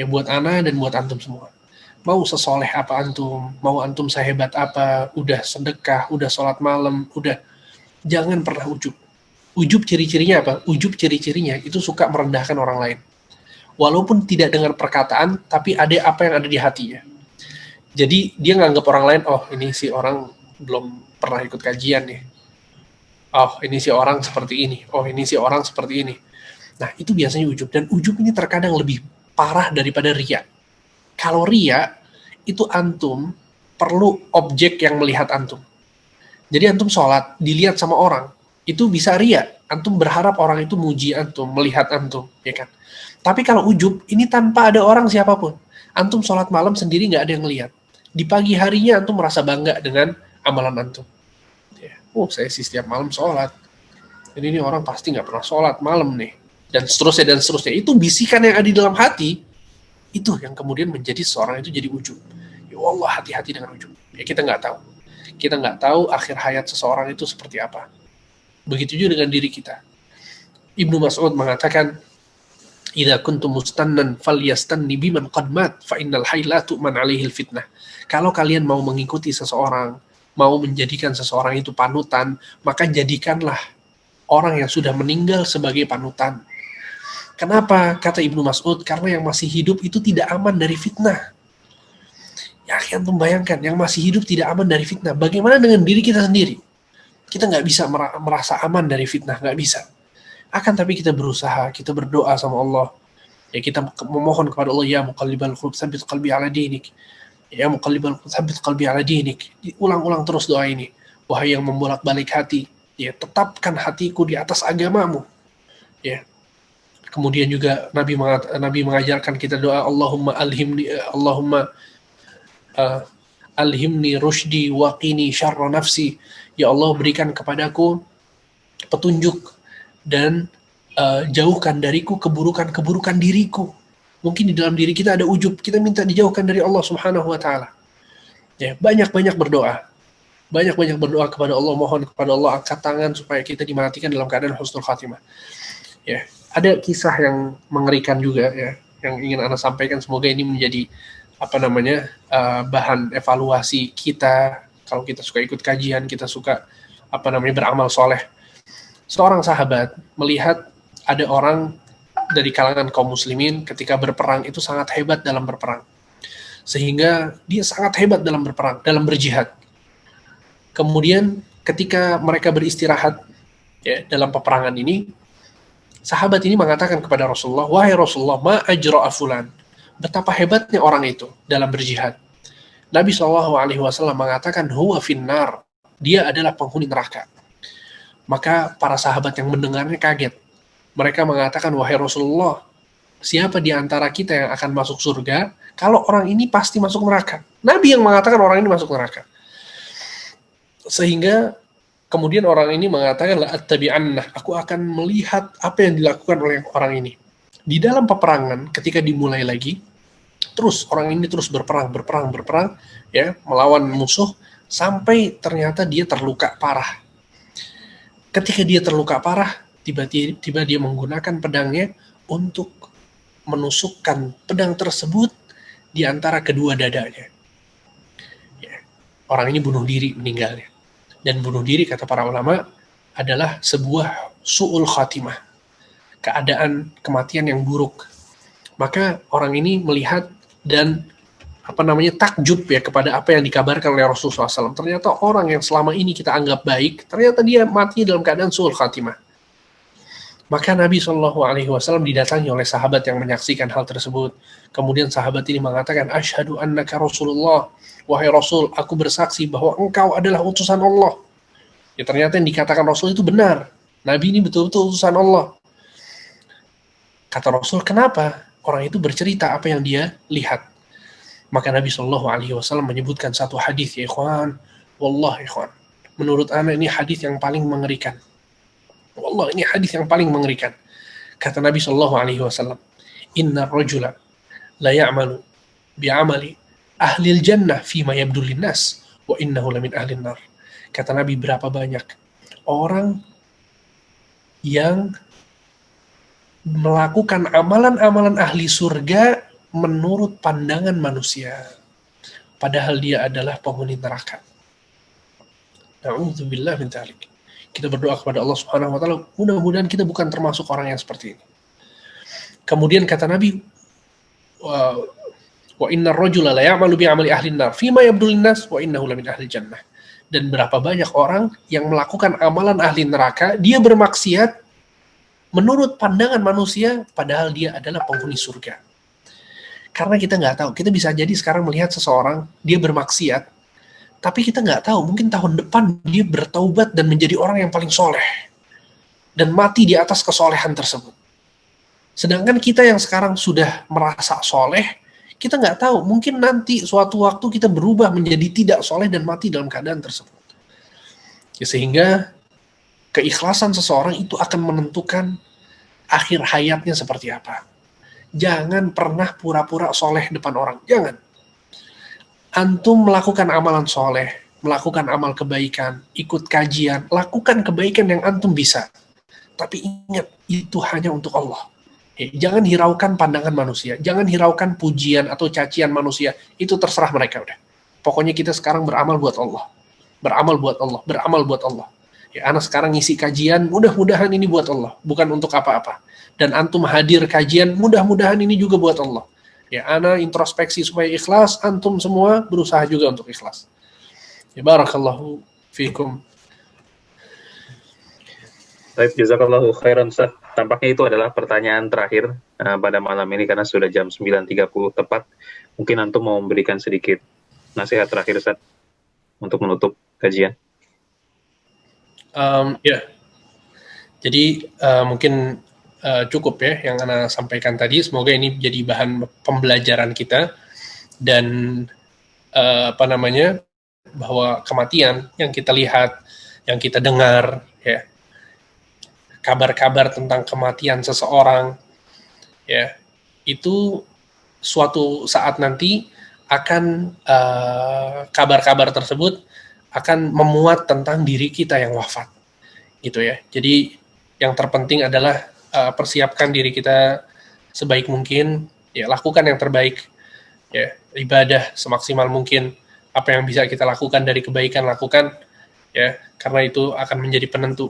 Buat ana dan buat antum semua. Mau sesoleh apa antum, mau antum sehebat apa, udah sedekah, udah sholat malam, jangan pernah ujub. Ujub ciri-cirinya apa? Ujub ciri-cirinya itu suka merendahkan orang lain. Walaupun tidak dengan perkataan, tapi ada apa yang ada di hatinya. Jadi dia nganggap orang lain, oh ini si orang belum pernah ikut kajian nih. Oh ini si orang seperti ini. Oh ini si orang seperti ini. Nah itu biasanya ujub. Dan ujub ini terkadang lebih parah daripada riya. Kalau riya, itu antum perlu objek yang melihat antum. Jadi antum sholat, dilihat sama orang. Itu bisa riya. Antum berharap orang itu muji antum, melihat antum. Ya kan? Tapi kalau ujub, ini tanpa ada orang siapapun. Antum sholat malam sendiri nggak ada yang lihat. Di pagi harinya antum merasa bangga dengan amalan antum. Oh, saya sih setiap malam sholat. Jadi ini orang pasti nggak pernah sholat malam nih. Dan seterusnya, dan seterusnya. Itu bisikan yang ada di dalam hati, itu yang kemudian menjadi seorang itu jadi ujub. Ya Allah, hati-hati dengan ujub. Ya kita nggak tahu. Kita nggak tahu akhir hayat seseorang itu seperti apa. Begitu juga dengan diri kita. Ibnu Mas'ud mengatakan, "Idza kuntum mustannan falyastanni biman qad mat fa innal hayy la tu'man 'alaihi fitnah." Kalau kalian mau mengikuti seseorang, mau menjadikan seseorang itu panutan, maka jadikanlah orang yang sudah meninggal sebagai panutan. Kenapa? Kata Ibnu Mas'ud, karena yang masih hidup itu tidak aman dari fitnah. Ya, antum bayangkan, yang masih hidup tidak aman dari fitnah. Bagaimana dengan diri kita sendiri? Kita nggak bisa merasa aman dari fitnah, nggak bisa. Akan tapi kita berusaha, kita berdoa sama Allah. Ya, kita memohon kepada Allah, ya muqallibal qulub tsabbit qalbi ala dinik. Ya muqallibal qulub tsabbit qalbi ala dinik. Ulang-ulang terus doa ini. Wahai yang membolak-balik hati, ya tetapkan hatiku di atas agamamu. Ya. Kemudian juga Nabi mengajarkan kita doa, Allahumma alhimni rushdi waqini syarra nafsi. Ya Allah, berikan kepadaku petunjuk dan jauhkan dariku keburukan-keburukan diriku. Mungkin di dalam diri kita ada ujub, kita minta dijauhkan dari Allah Subhanahu wa taala. Ya, banyak-banyak berdoa. Banyak-banyak berdoa kepada Allah, mohon kepada Allah angkat tangan supaya kita dimatikan dalam keadaan husnul khatimah. Ya, ada kisah yang mengerikan juga ya, yang ingin Anda sampaikan, semoga ini menjadi bahan evaluasi kita kalau kita suka ikut kajian, kita suka beramal soleh. Seorang sahabat melihat ada orang dari kalangan kaum muslimin ketika berperang itu sangat hebat dalam berperang, sehingga dia sangat hebat dalam berperang, dalam berjihad. Kemudian ketika mereka beristirahat ya, dalam peperangan ini, sahabat ini mengatakan kepada Rasulullah, wahai Rasulullah, ma ajra'a fulan, betapa hebatnya orang itu dalam berjihad. Nabi SAW mengatakan, huwa finnar, dia adalah penghuni neraka. Maka para sahabat yang mendengarnya kaget. Mereka mengatakan, wahai Rasulullah, siapa di antara kita yang akan masuk surga kalau orang ini pasti masuk neraka? Nabi yang mengatakan orang ini masuk neraka. Sehingga kemudian orang ini mengatakan, la attabi'anna, aku akan melihat apa yang dilakukan oleh orang ini. Di dalam peperangan, ketika dimulai lagi, terus orang ini terus berperang, ya, melawan musuh, sampai ternyata dia terluka parah. Ketika dia terluka parah, tiba-tiba dia menggunakan pedangnya untuk menusukkan pedang tersebut di antara kedua dadanya. Ya, orang ini bunuh diri, meninggalnya. Dan bunuh diri, kata para ulama, adalah sebuah su'ul khatimah, keadaan kematian yang buruk. Maka orang ini melihat dan takjub ya kepada apa yang dikabarkan oleh Rasulullah SAW. Ternyata orang yang selama ini kita anggap baik, ternyata dia mati dalam keadaan su'ul khatimah. Maka Nabi SAW didatangi oleh sahabat yang menyaksikan hal tersebut. Kemudian sahabat ini mengatakan, asyhadu annaka Rasulullah, wahai Rasul, aku bersaksi bahwa engkau adalah utusan Allah. Ya ternyata yang dikatakan Rasul itu benar. Nabi ini betul-betul utusan Allah. Kata Rasul, kenapa? Orang itu bercerita apa yang dia lihat. Maka Nabi Shallallahu Alaihi Wasallam menyebutkan satu hadis, ya ikhwan, wallah ikhwan, menurut ana ini hadis yang paling mengerikan. Wallah, ini hadis yang paling mengerikan. Kata Nabi Shallallahu Alaihi Wasallam, Inna rajula la ya'malu bi'amali ahlil jannah fima yabdu linnas wa innahu lamin ahlin nar. Kata Nabi, berapa banyak orang yang melakukan amalan-amalan ahli surga menurut pandangan manusia, padahal dia adalah penghuni neraka. Na'udzubillah min dzalik. Kita berdoa kepada Allah Subhanahu wa taala, mudah-mudahan kita bukan termasuk orang yang seperti ini. Kemudian kata Nabi, wa innar rajula la ya'malu bi 'amali ahli an-nar fima yabdu lin-nas wa innahu lamin ahli jannah. Dan berapa banyak orang yang melakukan amalan ahli neraka, dia bermaksiat menurut pandangan manusia, padahal dia adalah penghuni surga. Karena kita nggak tahu, kita bisa jadi sekarang melihat seseorang, dia bermaksiat, tapi kita nggak tahu, mungkin tahun depan dia bertaubat dan menjadi orang yang paling soleh, dan mati di atas kesolehan tersebut. Sedangkan kita yang sekarang sudah merasa soleh, kita nggak tahu, mungkin nanti suatu waktu kita berubah menjadi tidak soleh dan mati dalam keadaan tersebut. Ya, sehingga keikhlasan seseorang itu akan menentukan akhir hayatnya seperti apa. Jangan pernah pura-pura soleh depan orang. Jangan. Antum melakukan amalan soleh, melakukan amal kebaikan, ikut kajian, lakukan kebaikan yang antum bisa. Tapi ingat, itu hanya untuk Allah. Jangan hiraukan pandangan manusia. Jangan hiraukan pujian atau cacian manusia. Itu terserah mereka udah. Pokoknya kita sekarang beramal buat Allah. Beramal buat Allah. Beramal buat Allah. Ya, anak sekarang ngisi kajian, mudah-mudahan ini buat Allah. Bukan untuk apa-apa. Dan antum hadir kajian, mudah-mudahan ini juga buat Allah. Ya, ana introspeksi supaya ikhlas, antum semua berusaha juga untuk ikhlas. Ya, barakallahu fiikum. Baik, jazakallahu khairan, Ustaz. Tampaknya itu adalah pertanyaan terakhir pada malam ini karena sudah jam 9.30 tepat. Mungkin antum mau memberikan sedikit nasihat terakhir, Ustaz, untuk menutup kajian. Ya, jadi mungkin cukup ya yang Ana sampaikan tadi. Semoga ini jadi bahan pembelajaran kita dan bahwa kematian yang kita lihat, yang kita dengar, ya, kabar-kabar tentang kematian seseorang, ya, itu suatu saat nanti akan kabar-kabar tersebut akan memuat tentang diri kita yang wafat, gitu ya. Jadi yang terpenting adalah persiapkan diri kita sebaik mungkin, ya, lakukan yang terbaik, ya, ibadah semaksimal mungkin, apa yang bisa kita lakukan dari kebaikan lakukan, ya, karena itu akan menjadi penentu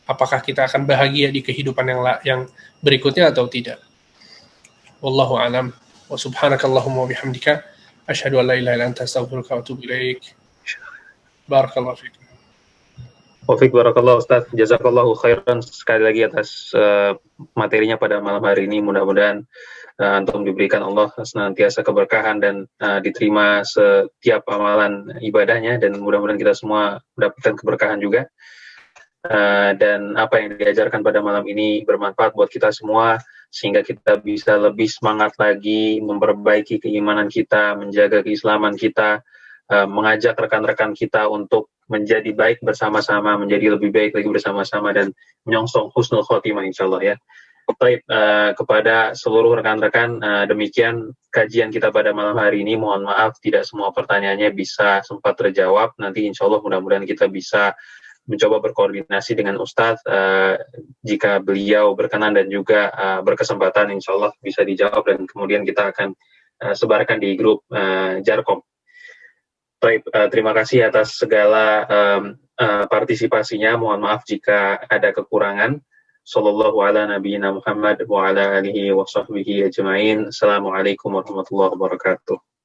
apakah kita akan bahagia di kehidupan yang berikutnya atau tidak. Wallahu a'lam. Wa subhanakallahumma wa bihamdika asyhadu an la ilaha illa anta astaghfiruka wa atubu ilaik. Barakallahu fiik. Wafik barakallah Ustaz, jazakallahu khairan sekali lagi atas materinya pada malam hari ini. Mudah-mudahan antum diberikan Allah senantiasa keberkahan dan diterima setiap amalan ibadahnya, dan mudah-mudahan kita semua mendapatkan keberkahan juga. Dan apa yang diajarkan pada malam ini bermanfaat buat kita semua, sehingga kita bisa lebih semangat lagi memperbaiki keimanan kita, menjaga keislaman kita, mengajak rekan-rekan kita untuk menjadi baik bersama-sama, menjadi lebih baik lagi bersama-sama, dan menyongsong husnul khotimah insyaallah ya. Baik, kepada seluruh rekan-rekan, demikian kajian kita pada malam hari ini. Mohon maaf tidak semua pertanyaannya bisa sempat terjawab. Nanti insyaallah mudah-mudahan kita bisa mencoba berkoordinasi dengan Ustadz jika beliau berkenan dan juga berkesempatan, insyaallah bisa dijawab dan kemudian kita akan sebarkan di grup Jarkom. Baik, terima kasih atas segala partisipasinya. Mohon maaf jika ada kekurangan. Sallallahu ala nabiyyina Muhammad wa ala alihi wa sahbihi ajma'in. Assalamualaikum warahmatullahi wabarakatuh.